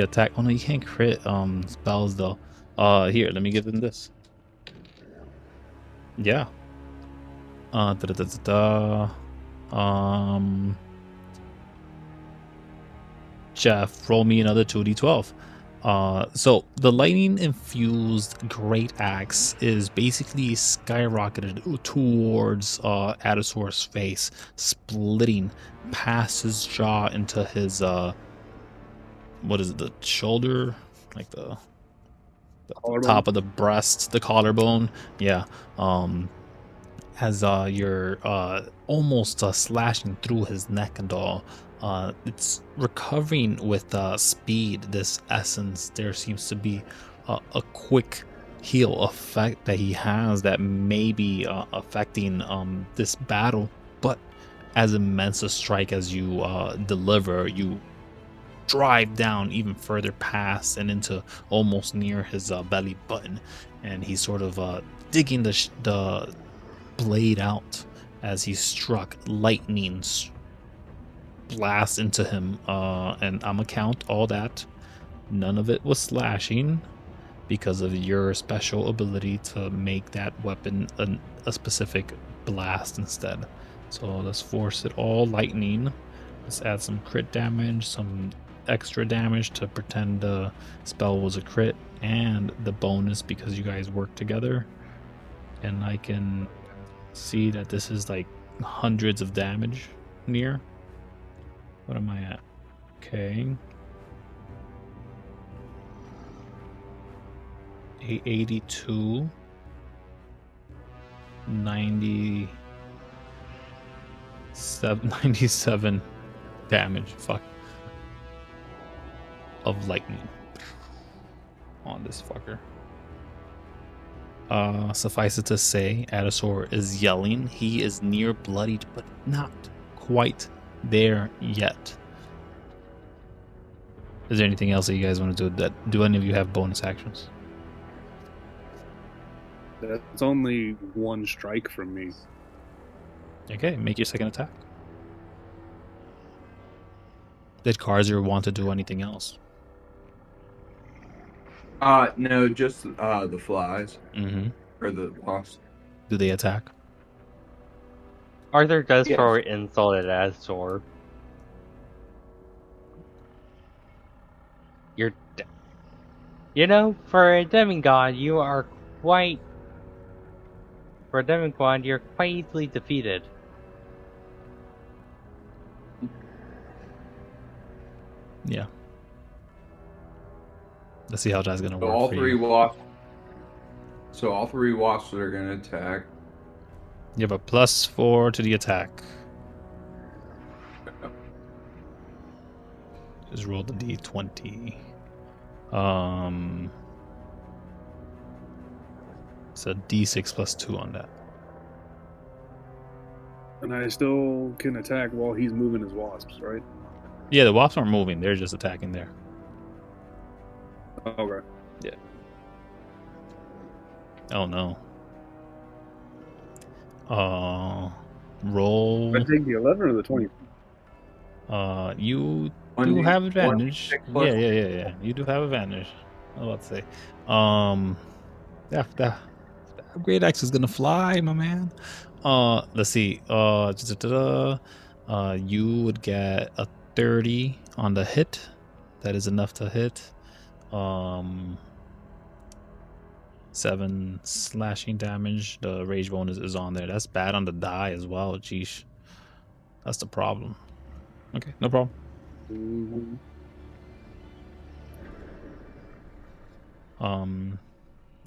attack. Oh no, you can't crit spells though. Here, let me give them this. Yeah. Jeff, roll me another 2d12. So the lightning infused great axe is basically skyrocketed towards Atasaur's face, splitting past his jaw into his what is it, the shoulder, like the top of the breast, the collarbone. Yeah. As you're almost slashing through his neck and all. It's recovering with speed, this essence. There seems to be a quick heal effect that he has that may be affecting this battle, but as immense a strike as you deliver, you drive down even further past and into almost near his belly button, and he's sort of digging the blade out as he struck. Lightning blast into him, and I'm gonna count all that. None of it was slashing because of your special ability to make that weapon a specific blast instead. So let's force it all lightning. Let's add some crit damage, some extra damage to pretend the spell was a crit, and the bonus because you guys work together. And I can see that this is like hundreds of damage near. What am I at? Okay. 882. 97 damage. Fuck. Of lightning. On this fucker. Suffice it to say, Atasaur is yelling. He is near bloodied, but not quite there yet. Is there anything else that you guys want to do? Do any of you have bonus actions? That's only one strike from me. Okay, make your second attack. Did Carzer want to do anything else? No, just the flies Mm-hmm. or the wasps. Do they attack? Arthur does Yes. throw an insult at Atasaur. You're, you know, for a demigod, you are quite. For a demigod, you're quite easily defeated. Yeah. Let's see how that's gonna So work all for three you. wasps. So all three wasps are gonna attack. You have a +4 to the attack. Just roll the d20. It's a d6 +2 on that. And I still can attack while he's moving his wasps, right? Yeah, the wasps aren't moving; they're just attacking there. Okay. Oh no. Roll. I take the 11 or the 20. You One do D- have one advantage. D6 plus- Yeah. You do have advantage. I was about to say. The upgrade X is gonna fly, my man. Let's see. You would get a 30 on the hit. That is enough to hit. 7 slashing damage. The rage bonus is on there. That's bad on the die as well. Jeesh. That's the problem. Okay, no problem. Mhm.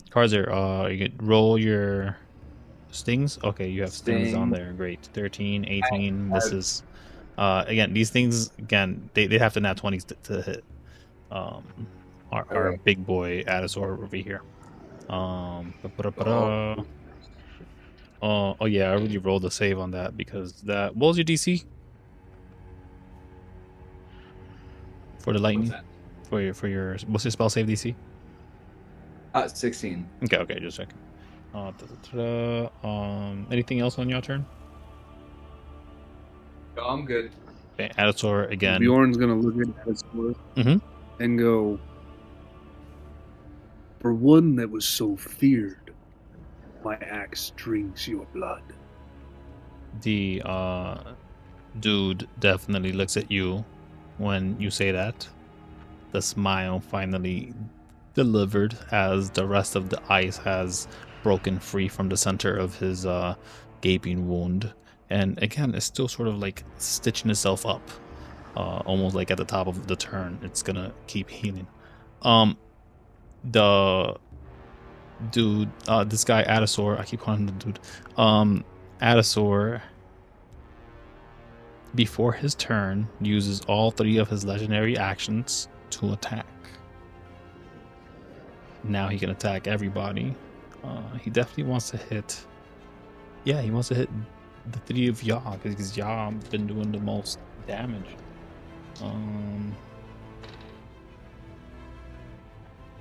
Carzer, you can roll your stings. Okay, you have stings on Sting. there. Great. 13, 18. This is again, these things again, they have to nat 20s to hit. Our Okay. big boy Atasaur over here. Oh yeah, I already rolled a save on that because that. What was your DC for the lightning? What's For your what's your spell save DC? 16. Okay, just a second. Anything else on your turn? No, I'm good. Okay, Atasaur again. Bjorn's gonna look at Atasaur Mhm. and go, "For one that was so feared, my axe drinks your blood." The dude definitely looks at you when you say that. The smile finally delivered as the rest of the ice has broken free from the center of his gaping wound, and again it's still sort of like stitching itself up, almost like at the top of the turn it's gonna keep healing. The dude, this guy Atasaur, I keep calling him the dude, Atasaur, before his turn uses all 3 of his legendary actions to attack. Now he can attack everybody. He definitely wants to hit. Yeah, he wants to hit the 3 of y'all because y'all been doing the most damage.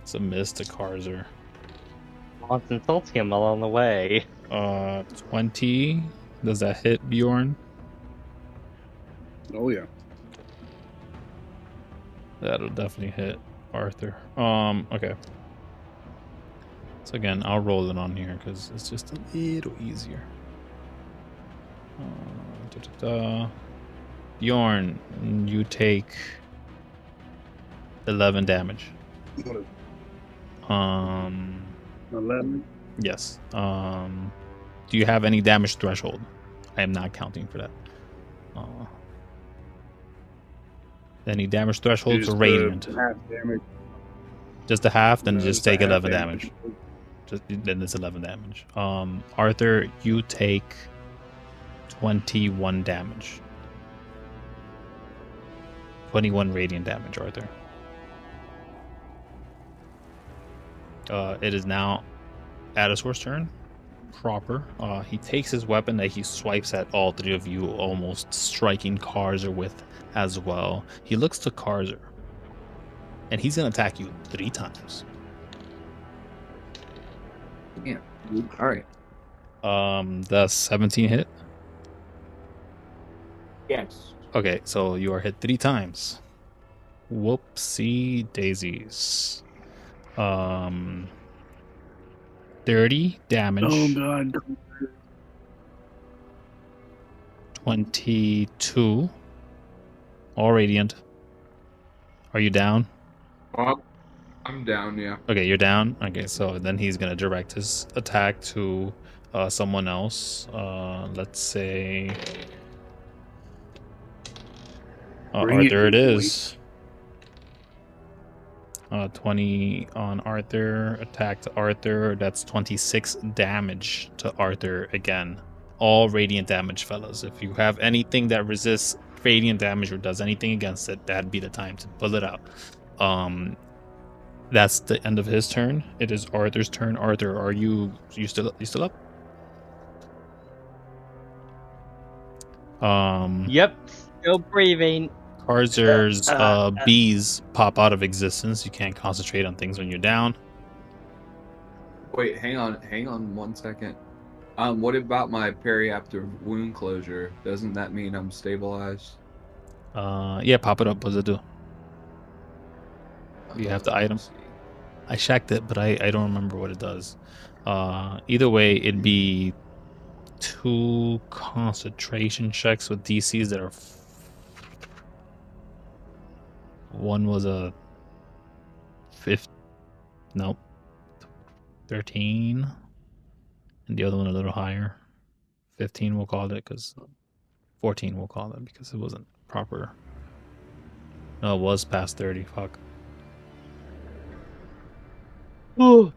It's a miss to Carzer. Wants insulting him along the way. 20. Does that hit Bjorn? Oh yeah. That'll definitely hit Arthur. Okay. So again, I'll roll it on here because it's just a little easier. Bjorn, you take 11 damage. 11. Yes. Do you have any damage threshold? I am not counting for that. Any damage threshold for radiant? Half damage. Just a half, then No, just just a take half 11 damage. Then it's 11 damage. Arthur, you take 21 damage. 21 radiant damage, Arthur. It is now Atasaur's turn. Proper. He takes his weapon that he swipes at all 3 of you, almost striking Carzer with as well. He looks to Carzer. and he's gonna attack you 3 times. Yeah. All right. The 17 hit. Yes. Okay, so you are hit 3 times. Whoopsie daisies. 30 damage. Oh god. 22. All radiant. Are you down? Well, I'm down. Yeah. Okay, you're down. Okay, so then he's gonna direct his attack to someone else. Let's say Bring it, Arthur. It boy. is. 20 on Arthur. Attack to Arthur. That's 26 damage to Arthur again. All radiant damage, fellas. If you have anything that resists radiant damage or does anything against it, that'd be the time to pull it out. That's the end of his turn. It is Arthur's turn. Arthur, are you still up? Yep, still breathing. Carzer's bees pop out of existence. You can't concentrate on things when you're down. Wait, hang on 1 second. What about my periaptive wound closure? Doesn't that mean I'm stabilized? Yeah, pop it up. What does it do? You have the item. Let's see. I shacked it, but I don't remember what it does. Either way, it'd be 2 concentration checks with DCs that are. One was a 13, and the other one a little higher. 15, we'll call it, because 14, we'll call it because it wasn't proper. No, it was past 30. Fuck. Oh.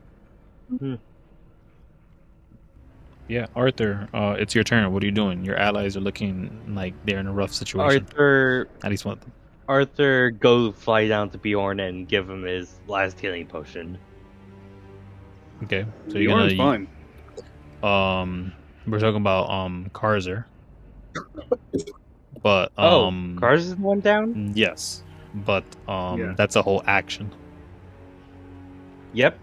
Yeah, Arthur, it's your turn. What are you doing? Your allies are looking like they're in a rough situation. At least one of them. Arthur, go fly down to Bjorn and give him his last healing potion. Okay, so you're Bjorn's gonna. fine. We're talking about Carzer. But Carzer's the one down? yes, but Yeah. that's a whole action. Yep.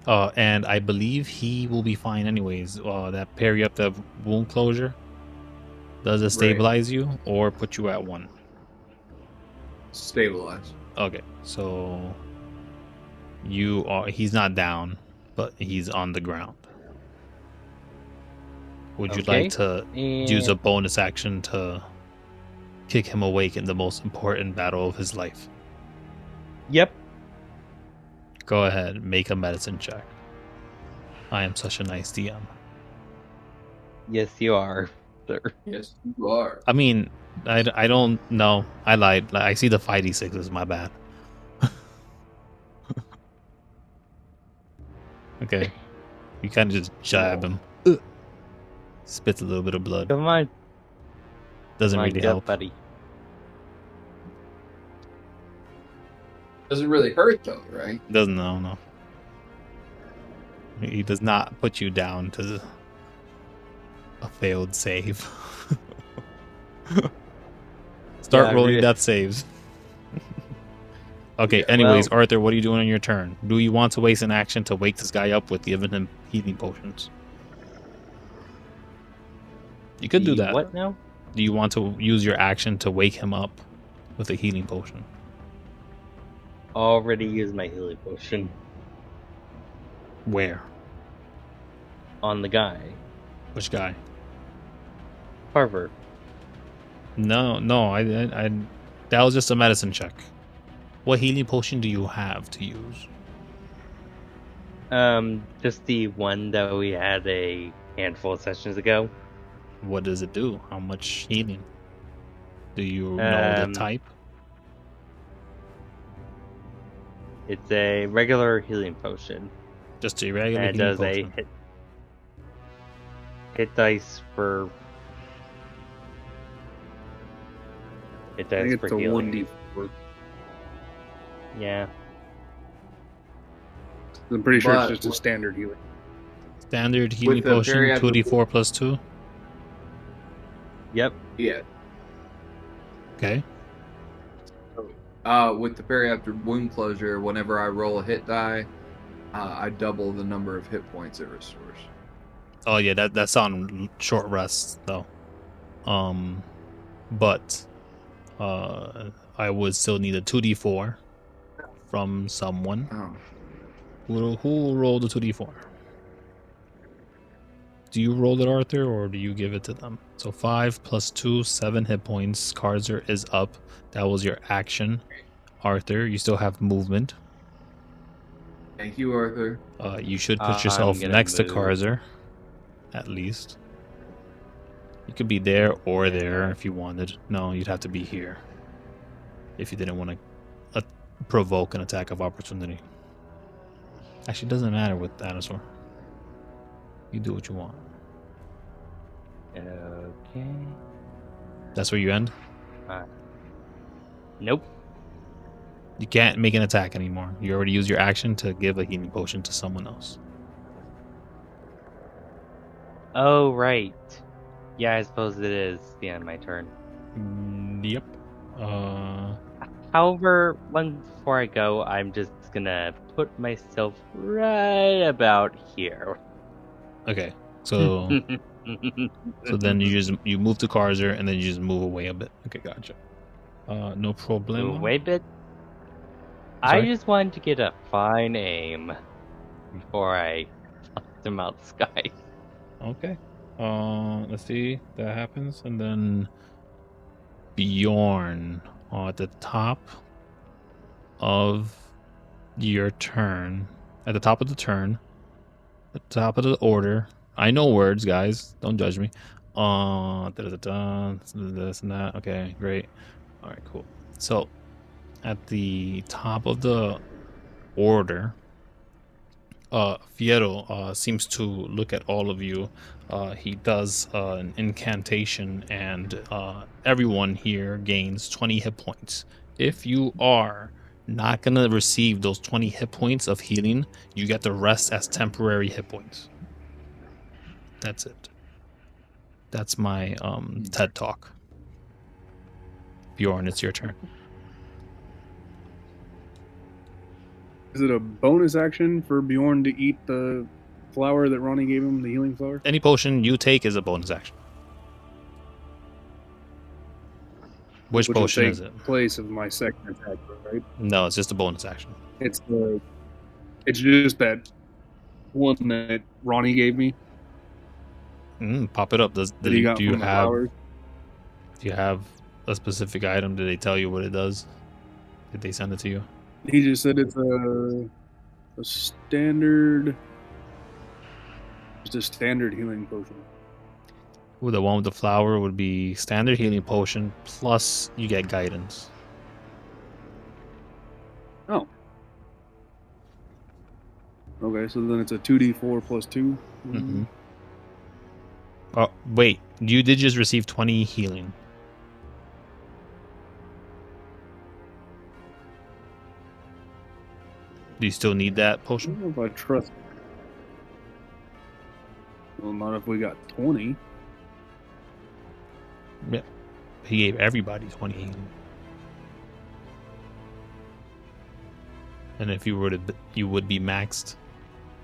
And I believe he will be fine anyways. That parry up the wound closure. Does it stabilize you or put you at 1? Stabilized. Okay, so he's not down, but he's on the ground. Would you like to use a bonus action to kick him awake in the most important battle of his life? Yep. Go ahead, make a medicine check. I am such a nice DM. Yes, you are, sir. Yes, you are. I mean, I don't know. I lied. I see the 5d6s. My bad. Okay. You kind of just jab him. Spits a little bit of blood. Come on. Doesn't really help. buddy. Doesn't really hurt though, right? Doesn't no. He does not put you down to a failed save. Start rolling death saves. Okay, anyways, Arthur, what are you doing on your turn? Do you want to waste an action to wake this guy up with giving him healing potions? You could do that. What now? Do you want to use your action to wake him up with a healing potion? Already used my healing potion Where? on the guy. Which guy? Carver. No, I that was just a medicine check. What healing potion do you have to use? Just the one that we had a handful of sessions ago. What does it do? How much healing? Do you know the type? It's a regular healing potion. Just a regular And it healing does potion. a hit dice for. It I does think for it's a healing. 1d4. Yeah. I'm pretty sure But- it's just a standard healing. Standard healing With the potion, very 2d4 plus 2. Yep. Yeah. Okay. With the parry after wound closure, whenever I roll a hit die, I double the number of hit points it restores. Oh yeah, that's on short rest though. But I would still need a 2d4 from someone. Oh. Who will roll the 2d4? Do you roll it, Arthur, or do you give it to them? So 5 plus 2, 7 hit points. Carzer is up. That was your action. Arthur, you still have movement. Thank you, Arthur. You should put I'm yourself gonna next to move. Carzer, at least. You could be there or there if you wanted. No, you'd have to be here if you didn't want to provoke an attack of opportunity. Actually, it doesn't matter with Atasaur. You do what you want. Okay. That's where you end? Nope. You can't make an attack anymore. You already used your action to give a healing potion to someone else. Oh, right. Yeah, I suppose it is the end of my turn. Yep. However, one before I go, I'm just gonna put myself right about here. Okay. So then you move to Carzer and then you just move away a bit. Okay, gotcha. No problem. Wait a bit. I Sorry? just wanted to get a fine aim before I tossed him out the sky. Okay. Let's see. That happens, and then Bjorn at the top of your turn. At the top of the turn. At the top of the order. I know words, guys. Don't judge me. This and that. Okay, great. All right, cool. So, at the top of the order, Firo seems to look at all of you. He does an incantation, and everyone here gains 20 hit points. If you are not going to receive those 20 hit points of healing, you get the rest as temporary hit points. That's it. That's my TED Talk. Bjorn, it's your turn. Is it a bonus action for Bjorn to eat the flower that Ronnie gave him, the healing flower? Any potion you take is a bonus action. Which will potion take is it? Place of my second attack, right? No, it's just a bonus action. It's just that one that Ronnie gave me. Pop it up. Do That he got you from the have flowers. do you have a specific item? Did they tell you what it does? Did they send it to you? He just said it's a standard, just a standard healing potion. Ooh, the one with the flower would be standard healing potion plus you get guidance. Oh. Okay, so then it's a 2d4 plus 2. Mm-hmm. Oh wait, you did just receive 20 healing. Do you still need that I potion? don't know if I trust it. Well, not if we got 20. Yeah. He gave everybody 20 healing. And if you would be maxed.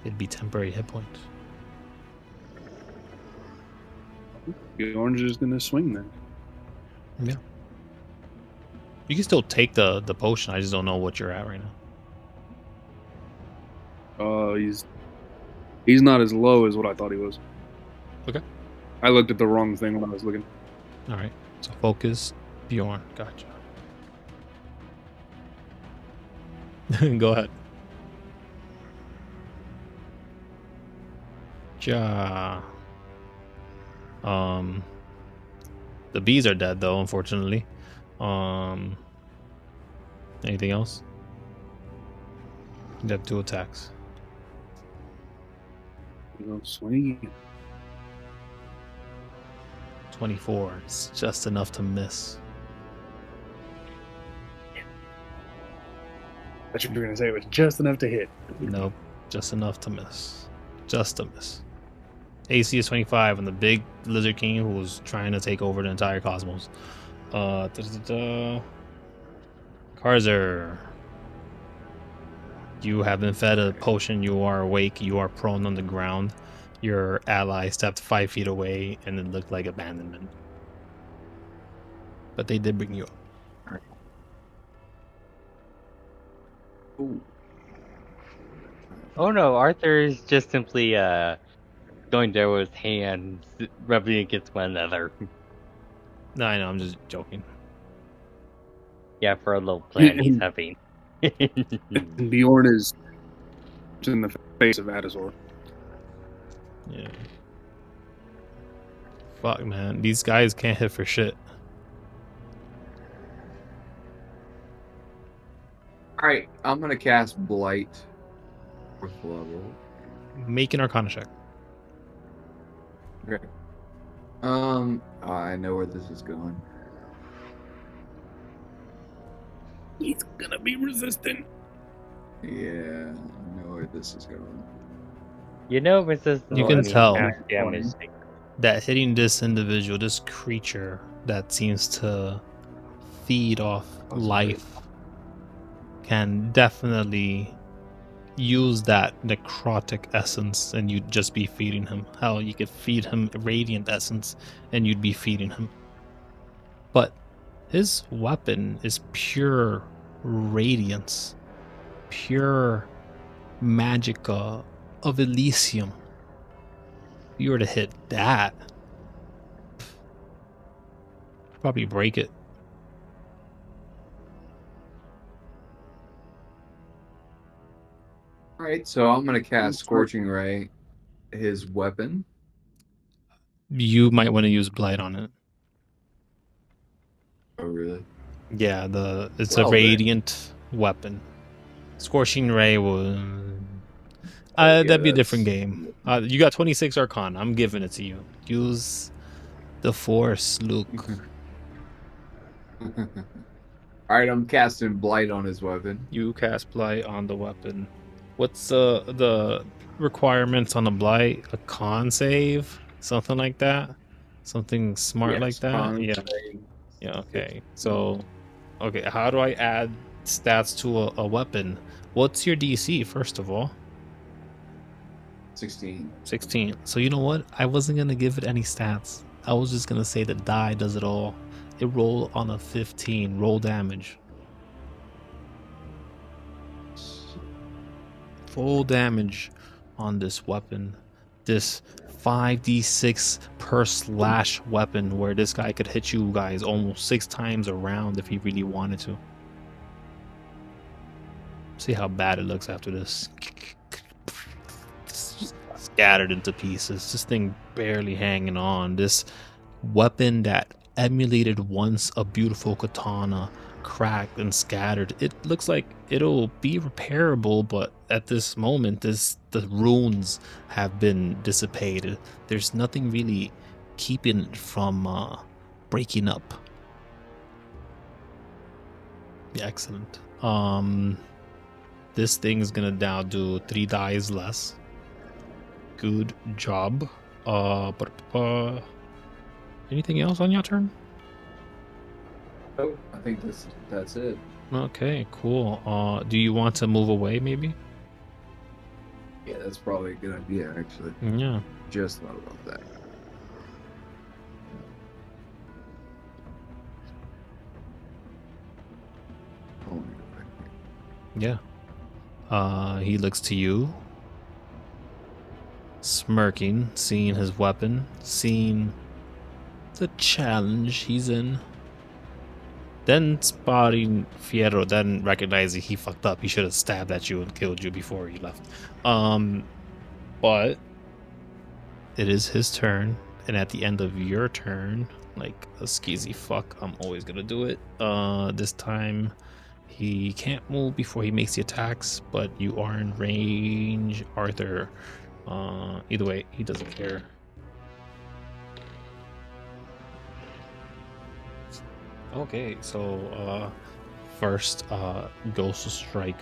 It'd be temporary hit points. Bjorn's just gonna swing then. Yeah. You can still take the potion. I just don't know what you're at right now. He's not as low as what I thought he was. Okay. I looked at the wrong thing when I was looking. All right. So focus, Bjorn. Gotcha. Go ahead. Ja. The bees are dead though, unfortunately. Anything else? You have 2 attacks. Swing. 24. It's just enough to miss. That's what you were gonna say. It was just enough to hit. Nope. Just enough to miss. Just a miss. AC is 25 and the big Lizard King who was trying to take over the entire cosmos. Carzer, you have been fed a potion. You are awake. You are prone on the ground. Your ally stepped 5 feet away, and it looked like abandonment. But they did bring you up. Ooh. Oh no, Arthur is just simply going there with his hands rubbing against one another. No, I know. I'm just joking. Yeah, for a little plan he's having. And Bjorn is in the face of Atasaur. Yeah. Fuck, man. These guys can't hit for shit. Alright, I'm gonna cast Blight. 4th level. Make an Arcana check. Okay. I know where this is going. He's gonna be resistant. Yeah, I know where this is going. You know, resistance. You can tell damage. that hitting this individual, this creature that seems to feed off life, can definitely use that necrotic essence, and you'd just be feeding him. Hell, you could feed him radiant essence, and you'd be feeding him. But his weapon is pure radiance, pure magicka of Elysium. If you were to hit that, probably break it. Alright, so I'm gonna cast Scorching Ray, his weapon. You might want to use Blight on it. Oh, really? Yeah, it's Well, a then. radiant weapon. Scorching Ray will. Yeah, That'd be a different that's- game. You got 26 Arcana. I'm giving it to you. Use the Force, Luke. Alright, I'm casting Blight on his weapon. You cast Blight on the weapon. What's the requirements on the Blight? A con save? Something like that? Something smart Yes, like that? con Yeah. save. Yeah, okay. So, okay, how do I add stats to a weapon? What's your DC, first of all? 16. 16. So, you know what? I wasn't going to give it any stats. I was just going to say the die does it all. It roll on a 15. Roll damage. Full damage on this weapon. This 5d6 per slash weapon, where this guy could hit you guys almost 6 times a round if he really wanted to. See how bad it looks after this. Scattered into pieces. This thing barely hanging on. This weapon that emulated once a beautiful katana, cracked and scattered. It looks like it'll be repairable, but at this moment, the runes have been dissipated. There's nothing really keeping it from breaking up. Yeah, excellent. This thing's gonna now do 3 dice less. Good job. Anything else on your turn? Oh, I think that's it. Okay, cool. Do you want to move away, maybe? Yeah, that's probably a good idea, actually. Yeah. Just thought about that. Oh, Yeah. He looks to you, smirking, seeing his weapon, seeing the challenge he's in. Then spotting Fierro, then recognizing he fucked up. He should have stabbed at you and killed you before he left. But it is his turn, and at the end of your turn, like a skeezy fuck, I'm always gonna do it. This time he can't move before he makes the attacks, but you are in range, Arthur. Either way, he doesn't care. Okay, so first goes to strike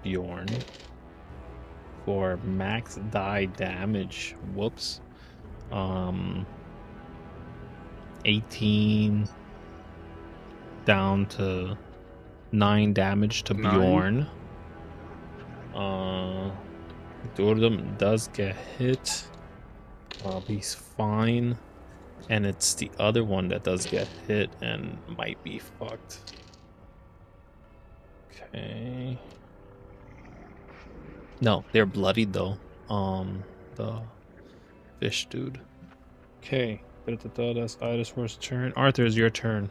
Bjorn for max die damage. Whoops. 18 down to 9 damage to 9. Bjorn. Two of them does get hit. He's fine. And it's the other one that does get hit and might be fucked. Okay. No, they're bloodied though. The fish dude. Okay. That's Atasaur's turn. Arthur, it's your turn.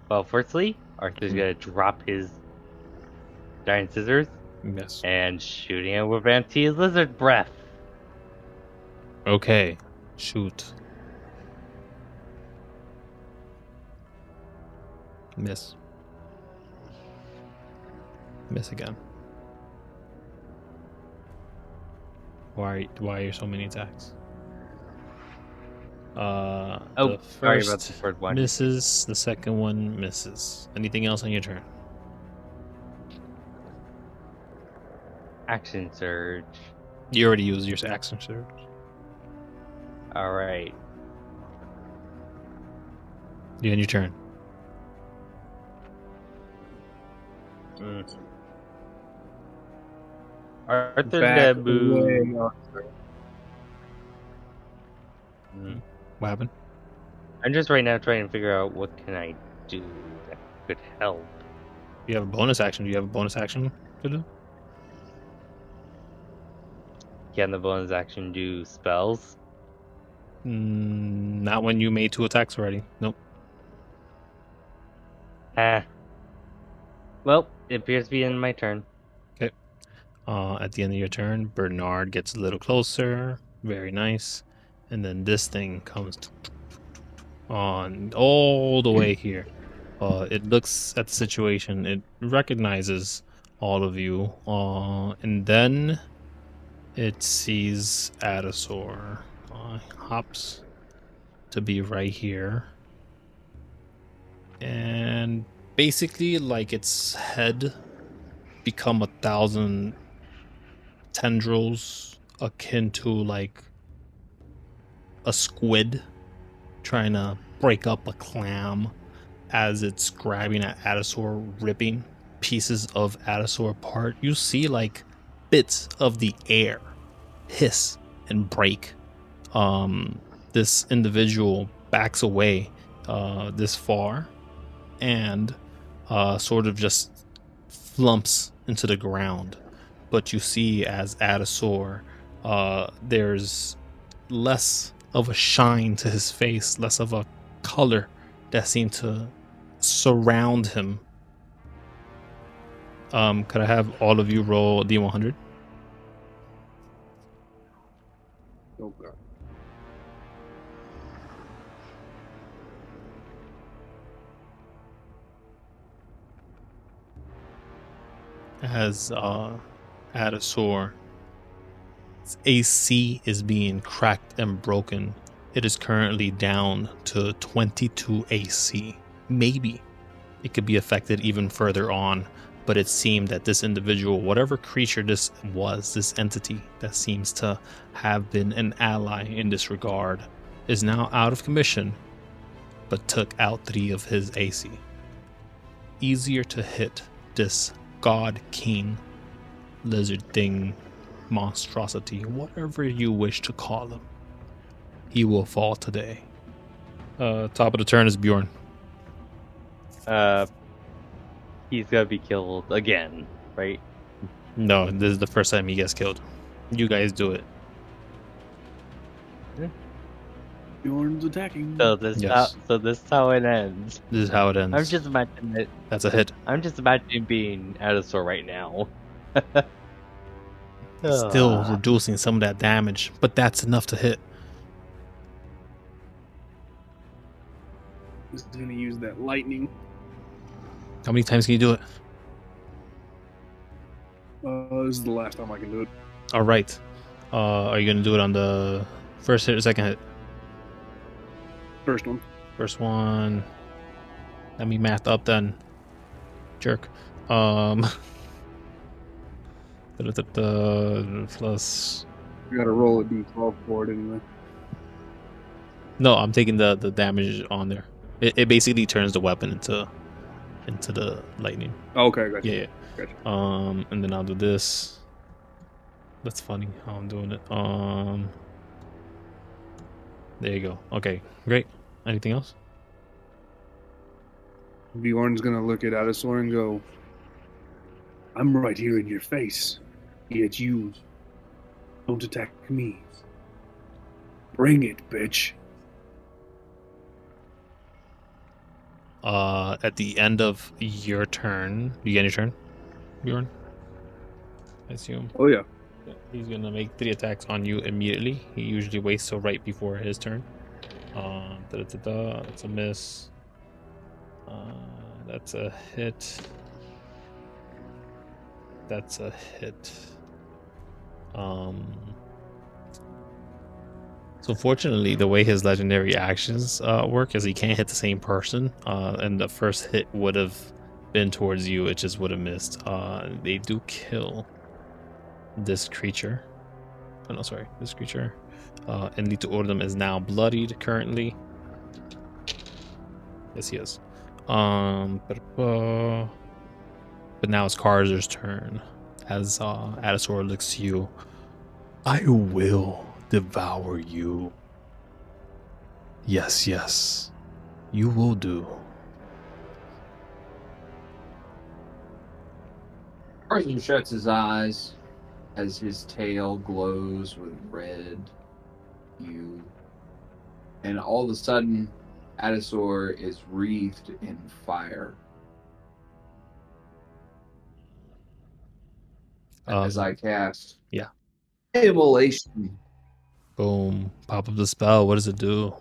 Well, firstly, Arthur's gonna drop his giant scissors Yes. and shooting it with anti-lizard breath. Okay. Shoot. Miss. Miss again. Why are so many attacks? Oh, The sorry first about the third one. misses, the second one misses. Anything else on your turn? Action surge. You already used your action surge. All right. You end your turn. Arthur's Back gonna move. away, Arthur. What happened? I'm just right now trying to figure out what can I do that could help. You have a bonus action. Do you have a bonus action to do? Can the bonus action do spells? Not when you made 2 attacks already. Nope. Well, it appears to be in my turn. At the end of your turn, Bernard gets a little closer. Very nice. And then this thing comes on all the way here. It looks at the situation. It recognizes all of you. And then it sees Atasaur. Hops to be right here. And basically, like, its head become 1,000 tendrils akin to like a squid trying to break up a clam as it's grabbing at Atasaur, ripping pieces of Atasaur apart. You see like bits of the air hiss and break. This individual backs away this far and sort of just flumps into the ground. But you see as Atasaur, there's less of a shine to his face, less of a color that seemed to surround him. Could I have all of you roll D100? Oh god. As Atasaur, its AC is being cracked and broken. It is currently down to 22 AC. Maybe it could be affected even further on, but it seemed that this individual, whatever creature this was, this entity that seems to have been an ally in this regard, is now out of commission, but took out 3 of his AC. Easier to hit this God King lizard thing, monstrosity, whatever you wish to call him. He will fall today. Top of the turn is Bjorn. He's gonna be killed again, right? No, this is the first time he gets killed. You guys do it. Bjorn's attacking. So this Yes. is how it ends. This is how it ends. I'm just imagining it. That's a hit. I'm just imagining being Atasaur right now. Still reducing some of that damage, but that's enough to hit. He's gonna use that lightning. How many times can you do it? This is the last time I can do it. All right. Are you going to do it on the first hit or second hit? First one. First one. Let me math up then. Jerk. Plus. You gotta roll a d12 for it anyway. No, I'm taking the damage on there. It basically turns the weapon into the lightning. Okay, gotcha. Yeah. Gotcha. And then I'll do this. That's funny how I'm doing it. There you go. Okay, great. Anything else? Bjorn's gonna look at Atasaur and go, I'm right here in your face, yet you don't attack me. Bring it, bitch. At the end of your turn, you get your turn, Bjorn? I assume. Oh yeah. Yeah, he's gonna make 3 attacks on you immediately. He usually waits till right before his turn. That's a miss. That's a hit. That's a hit. So fortunately, the way his legendary actions work is he can't hit the same person, and the first hit would have been towards you. It just would have missed. They do kill this creature. Oh no, sorry, this creature. And need to order them is now bloodied currently. Yes, he is. But now it's Carzer's turn. As Atasaur looks to you, I will devour you. Yes, yes, you will do. Carson shuts his eyes as his tail glows with red hue. And all of a sudden, Atasaur is wreathed in fire. As I cast Immolation. Boom. Pop up the spell. What does it do?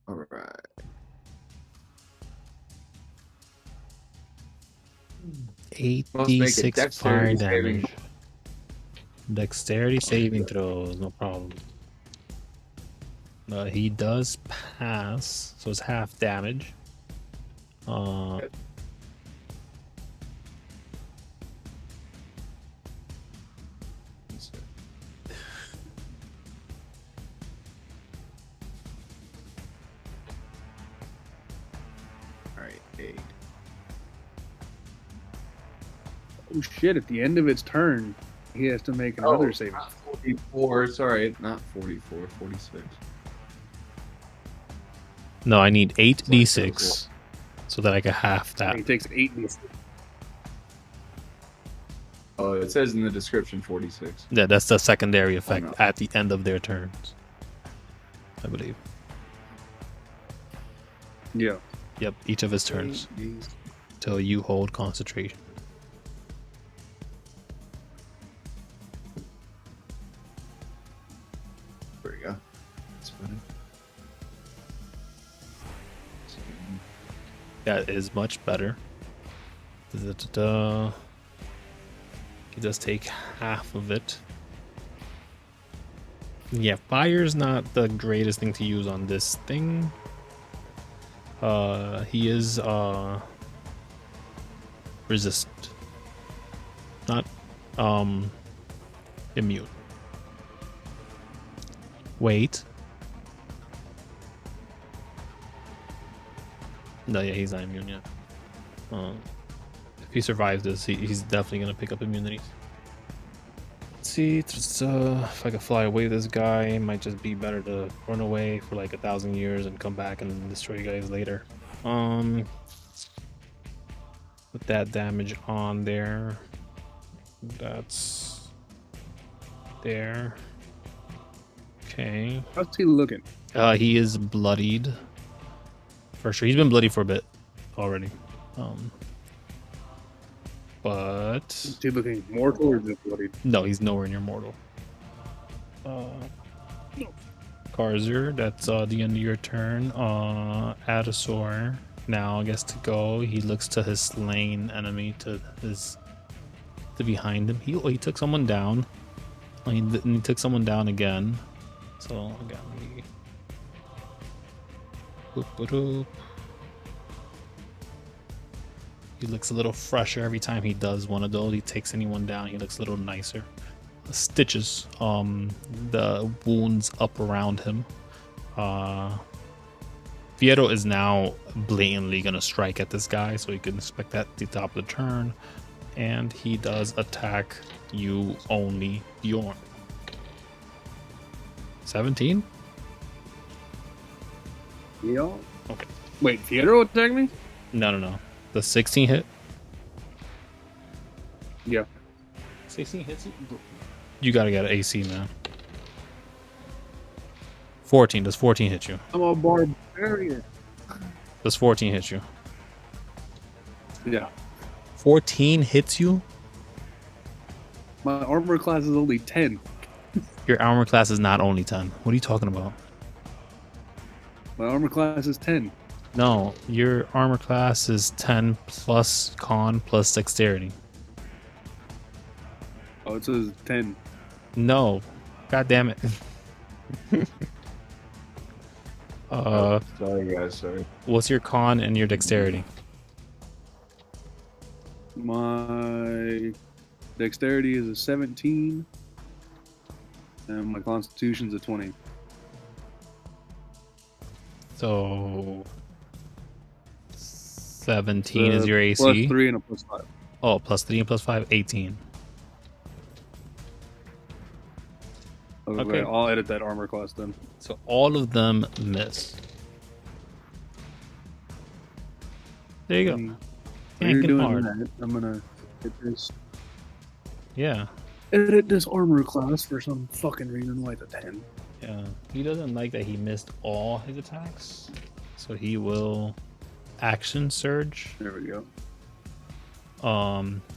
All right. Must make a 8d6 fire dexterity saving. damage. Dexterity saving throws, no problem. He does pass, so it's half damage. Alright, 8. Oh shit, at the end of its turn, he has to make another saving. Not 44. Sorry, not 44, 46. No, I need 8d6 so that I can half that. He takes 8d6. Oh, it says in the description 46. Yeah, that's the secondary effect no. at the end of their turns, I believe. Yeah. Yep, each of his turns till you hold concentration. There we go. That's better. That is much better. Da-da-da-da. He does take half of it. Yeah, fire's not the greatest thing to use on this thing. He is resistant. Not immune. Wait. No, yeah, he's not immune yet. If he survives this, he's definitely gonna pick up immunities. Let's see, if I could fly away this guy, it might just be better to run away for like 1,000 years and come back and destroy you guys later. Put that damage on there. That's there. Okay. How's he looking? He is bloodied. For sure. He's been bloody for a bit already. But Is he looking mortal or just bloody? no, he's nowhere near mortal. Carzer, that's the end of your turn. Atasaur now gets to go. He looks to his slain enemy to behind him. He took someone down. He took someone down again. So again, he looks a little fresher every time he does one of those. He takes anyone down. He looks a little nicer. Stitches the wounds up around him. Fiedo is now blatantly gonna strike at this guy, so you can expect that at the top of the turn. And he does attack you only, Bjorn. 17? Yeah. Okay. Wait, Theodore attacked me? No. The 16 hit? Yeah. 16 hits you? You gotta get an AC, man. 14. Does 14 hit you? I'm a barbarian. Does 14 hit you? Yeah. 14 hits you? My armor class is only 10. Your armor class is not only 10. What are you talking about? My armor class is 10. No, your armor class is 10 plus con plus dexterity. Oh, it says 10. No. God damn it. Sorry, guys. Sorry. What's your con and your dexterity? My dexterity is a 17. And my constitution's a 20. So 17 is your AC. Plus 3 and a plus 5. Oh, plus 3 and plus 5, 18. Okay, I'll edit that armor class then. So all of them miss. There you go. While Can't you're get doing hard. that, I'm gonna hit this. Yeah. Edit this armor class for some fucking reason why it's a 10. Yeah. He doesn't like that he missed all his attacks. So he will action surge. There we go.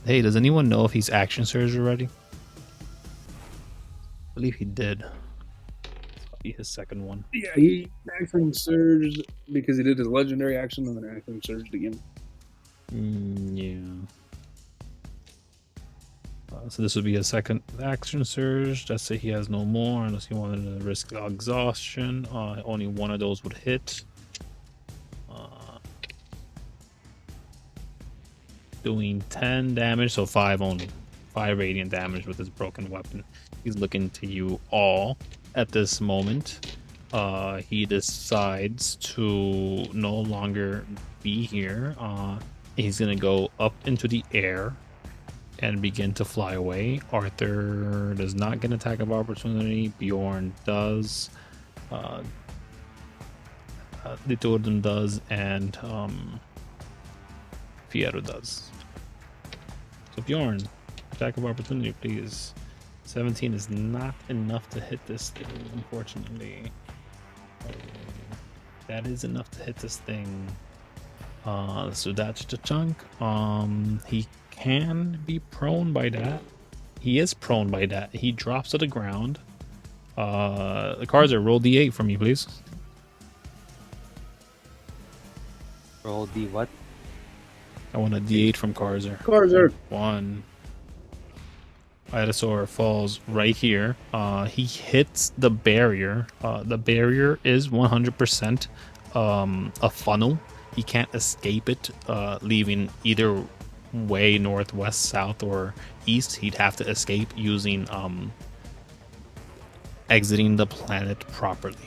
Hey, does anyone know if he's action surged already? I believe he did. This be his second one. Yeah, he action surged because he did his legendary action and then action surged again. Yeah. So this would be a second action surge. Let's say he has no more unless he wanted to risk exhaustion. Only one of those would hit. Doing 10 damage, so 5 only. 5 radiant damage with his broken weapon. He's looking to you all at this moment. He decides to no longer be here. He's gonna go up into the air and begin to fly away. Arthur does not get an attack of opportunity. Bjorn does. The two of them does, and Fiedo does. So Bjorn, attack of opportunity, please. 17 is not enough to hit this thing, unfortunately. That is enough to hit this thing. So that's the chunk. He can be prone by that. He is prone by that. He drops to the ground. The Carzer, roll D8 for me, please. Roll D what? I want a D8 from Carzer. Carzer! 1. Atasaur falls right here. He hits the barrier. The barrier is 100% a funnel. He can't escape it, leaving either way, north, west, south, or east. He'd have to escape using exiting the planet properly.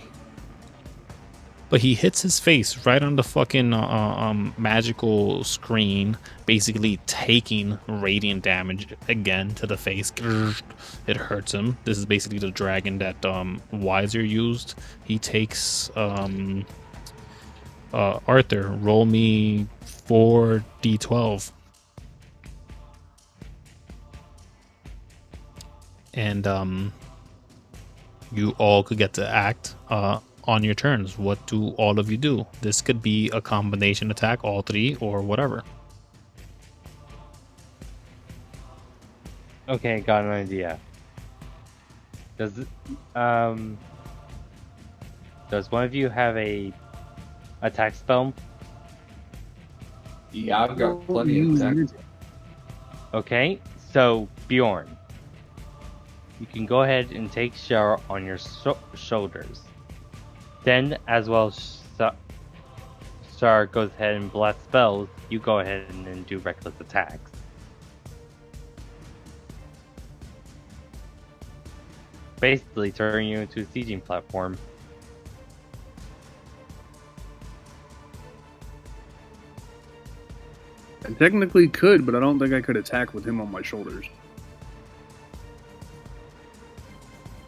But he hits his face right on the fucking magical screen, basically taking radiant damage again to the face. It hurts him. This is basically the dragon that Weiser used. He takes Arthur, roll me 4d12. And you all could get to act on your turns. What do all of you do? This could be a combination attack, all three, or whatever. Okay, got an idea. Does one of you have a attack spell? Yeah, I've got plenty of attacks. Okay, so Bjorn, you can go ahead and take Shara on your shoulders. Then, as well as Shara goes ahead and blast spells, you go ahead and then do reckless attacks. Basically turning you into a sieging platform. I technically could, but I don't think I could attack with him on my shoulders.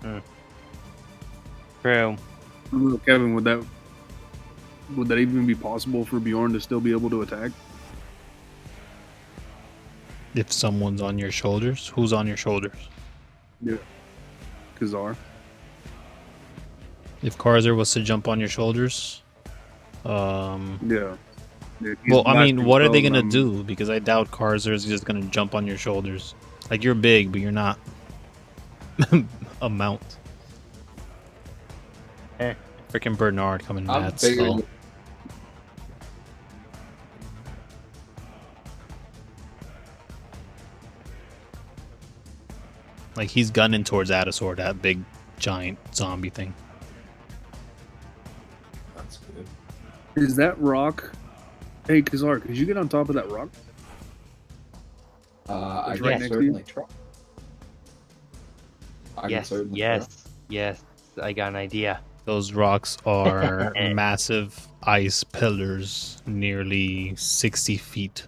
True. I don't know, Kevin, would that even be possible for Bjorn to still be able to attack? If someone's on your shoulders, who's on your shoulders? Yeah. Carzer. If Carzer was to jump on your shoulders, Yeah. Dude, he's well, I mean, blasting what are they spells, gonna and do? Because I doubt Carzer is just gonna jump on your shoulders. Like, you're big, but you're not a mount. Freaking Bernard coming I'm mad bigger slow. than- Like, he's gunning towards Atasaur, that big giant zombie thing. That's good. Is that rock? Hey, Carzer, could you get on top of that rock? I It's can right next to you? certainly try. I can Yes, certainly yes. I got an idea. Those rocks are massive ice pillars, nearly 60 feet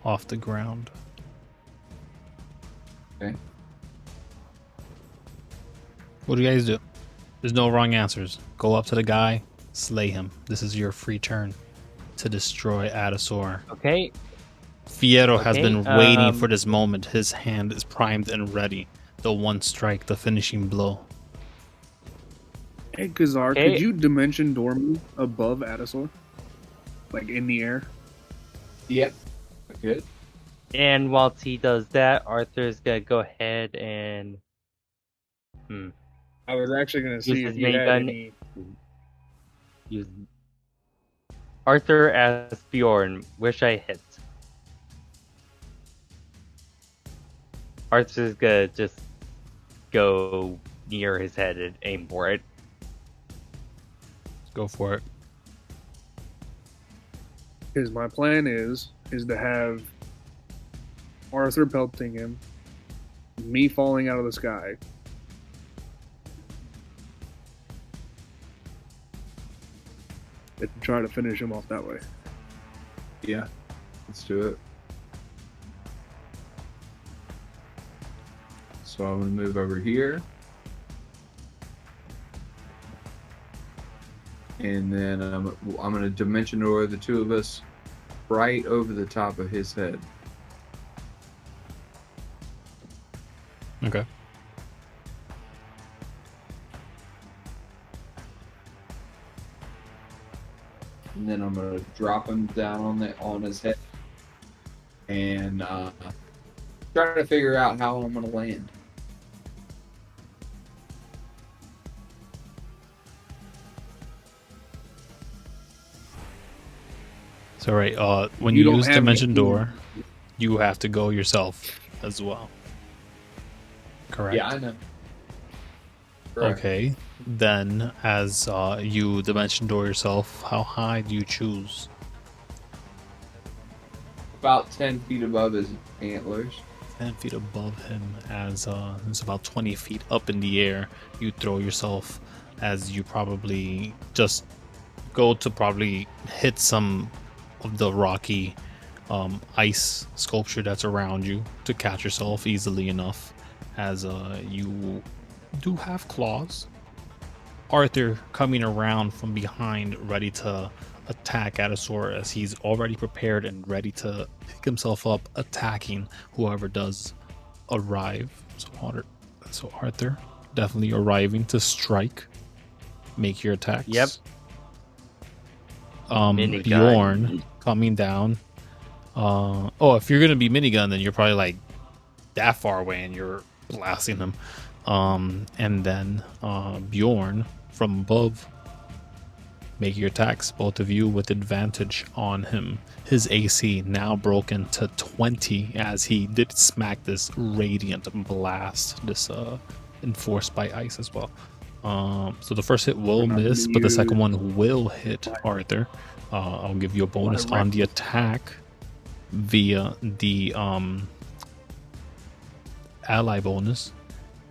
off the ground. Okay. What do you guys do? There's no wrong answers. Go up to the guy, slay him. This is your free turn to destroy Atasaur. Okay. Fierro has Okay, been waiting for this moment. His hand is primed and ready. The one strike, the finishing blow. Hey, Carzer, Okay. could you dimension door me above Atasaur? Like in the air? Yep. Good. And whilst he does that, Arthur's gonna go ahead and I was actually going to see Use if his you main had gun. any... use Arthur as Bjorn. Wish I hit. Arthur's gonna just go near his head and aim for it. Go for it. Because my plan is to have Arthur pelting him, me falling out of the sky, and try to finish him off that way. Yeah. Let's do it. So I'm gonna move over here. And then I'm gonna dimension door the two of us right over the top of his head. Okay. And then I'm gonna drop him down on his head and try to figure out how I'm gonna land. So, right, when You you don't use have any Dimension clue. Door, you have to go yourself as well. Correct? Yeah, I know. Correct. Okay. Then, as you Dimension Door yourself, how high do you choose? About 10 feet above his antlers. 10 feet above him, as it's about 20 feet up in the air. You throw yourself as you probably just go to probably hit some of the rocky ice sculpture that's around you to catch yourself easily enough, as you do have claws. Arthur coming around from behind, ready to attack Atasaur, as he's already prepared and ready to pick himself up, attacking whoever does arrive. So Arthur definitely arriving to strike. Make your attacks. Yep. Minigun. Bjorn coming down. If you're gonna be minigun, then you're probably like that far away and you're blasting him. And then Bjorn from above. Make your attacks, both of you, with advantage on him. His AC now broken to 20 as he did smack this radiant blast, this enforced by ice as well. So the first hit will miss, but the second one will hit Arthur. I'll give you a bonus on the attack via the ally bonus.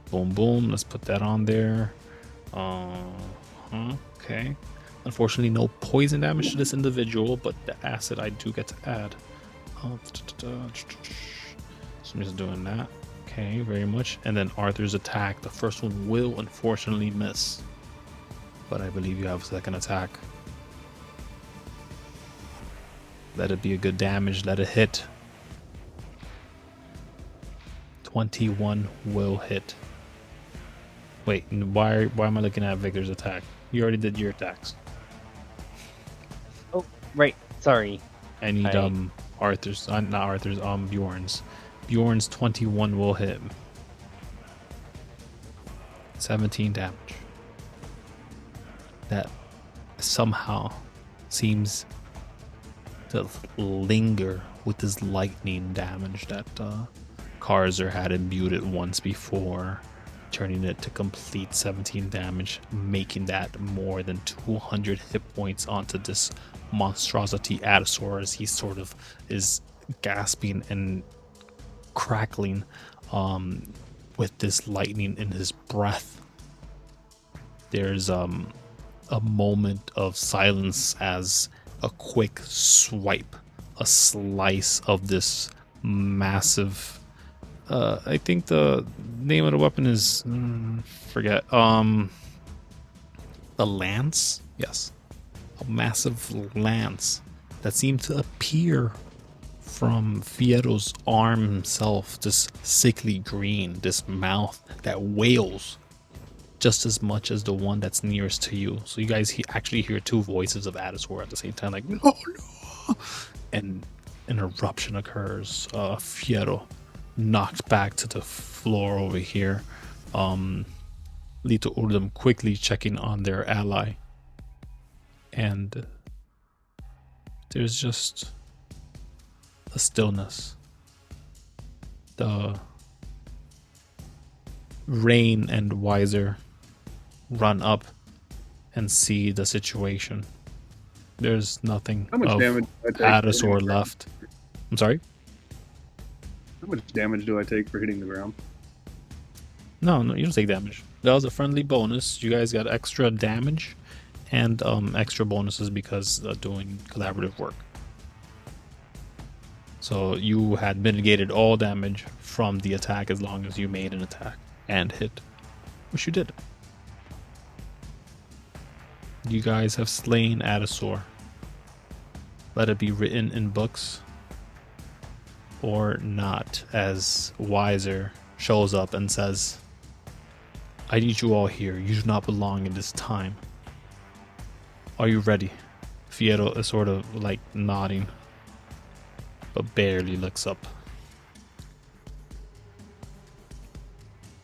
Boom, boom. Let's put that on there. Okay. Unfortunately, no poison damage to this individual, but the acid I do get to add. So I'm just doing that. Okay, very much. And then Arthur's attack. The first one will unfortunately miss. But I believe you have a second attack. Let it be a good damage. Let it hit. 21 will hit. Wait, why am I looking at Victor's attack? You already did your attacks. Oh, right. Sorry. I need Arthur's, not Arthur's, Bjorn's. Bjorn's 21 will hit. 17 damage. That somehow seems to linger with this lightning damage that Carzer had imbued it once before, turning it to complete 17 damage, making that more than 200 hit points onto this monstrosity Atasaur as he sort of is gasping and crackling with this lightning in his breath. There's a moment of silence as a quick swipe, a slice of this massive I think the name of the weapon is forget. The lance? Yes. A massive lance that seemed to appear from Fiero's arm himself, this sickly green, this mouth that wails just as much as the one that's nearest to you. So you guys actually hear two voices of Atasaur at the same time, like, no, no! And an eruption occurs. Fiero knocked back to the floor over here. Lito Urdum quickly checking on their ally. And there's just a stillness. The Rayne and Weiser run up and see the situation. There's nothing How much of damage do I take Atasaur left. I'm sorry? How much damage do I take for hitting the ground? No, you don't take damage. That was a friendly bonus. You guys got extra damage and extra bonuses because doing collaborative work. So you had mitigated all damage from the attack as long as you made an attack and hit, which you did. You guys have slain Atasaur. Let it be written in books or not, as Weiser shows up and says, I need you all here. You do not belong in this time. Are you ready? Fiero is sort of like nodding, but barely looks up.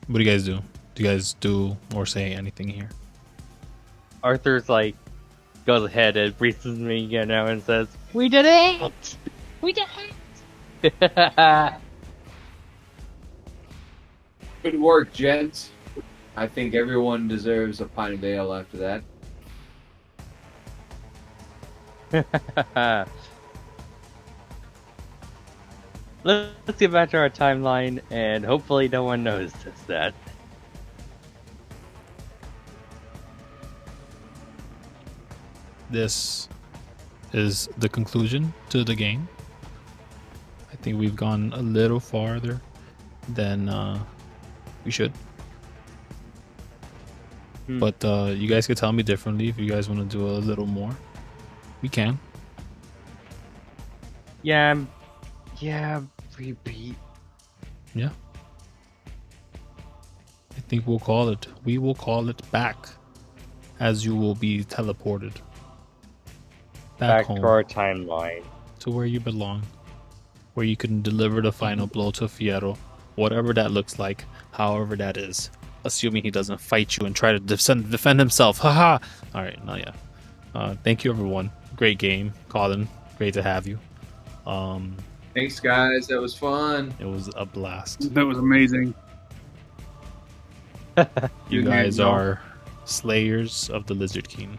What do you guys do? Do you guys do or say anything here? Arthur's like, goes ahead and breathes me again now and says, we did it! We did it! Good work, gents. I think everyone deserves a pint of ale after that. Let's get back to our timeline, and hopefully no one notices that. This is the conclusion to the game. I think we've gone a little farther than we should. But you guys could tell me differently if you guys want to do a little more. We can. Yeah, repeat. Yeah. I think we'll call it. We will call it back, as you will be teleported back home, to our timeline. to where you belong, where you can deliver the final blow to Fiero, whatever that looks like, however that is, assuming he doesn't fight you and try to defend himself. Haha. All right, no, yeah. Thank you, everyone. Great game, Colin. Great to have you. Thanks, guys. That was fun. It was a blast. That was amazing. You guys are slayers of the Lizard King.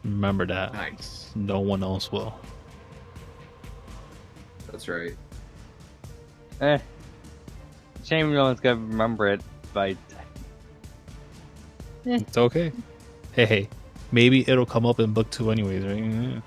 Remember that. Nice. No one else will. That's right. Shame no one's gonna remember it, but It's okay. Hey, maybe it'll come up in book 2 anyways, right?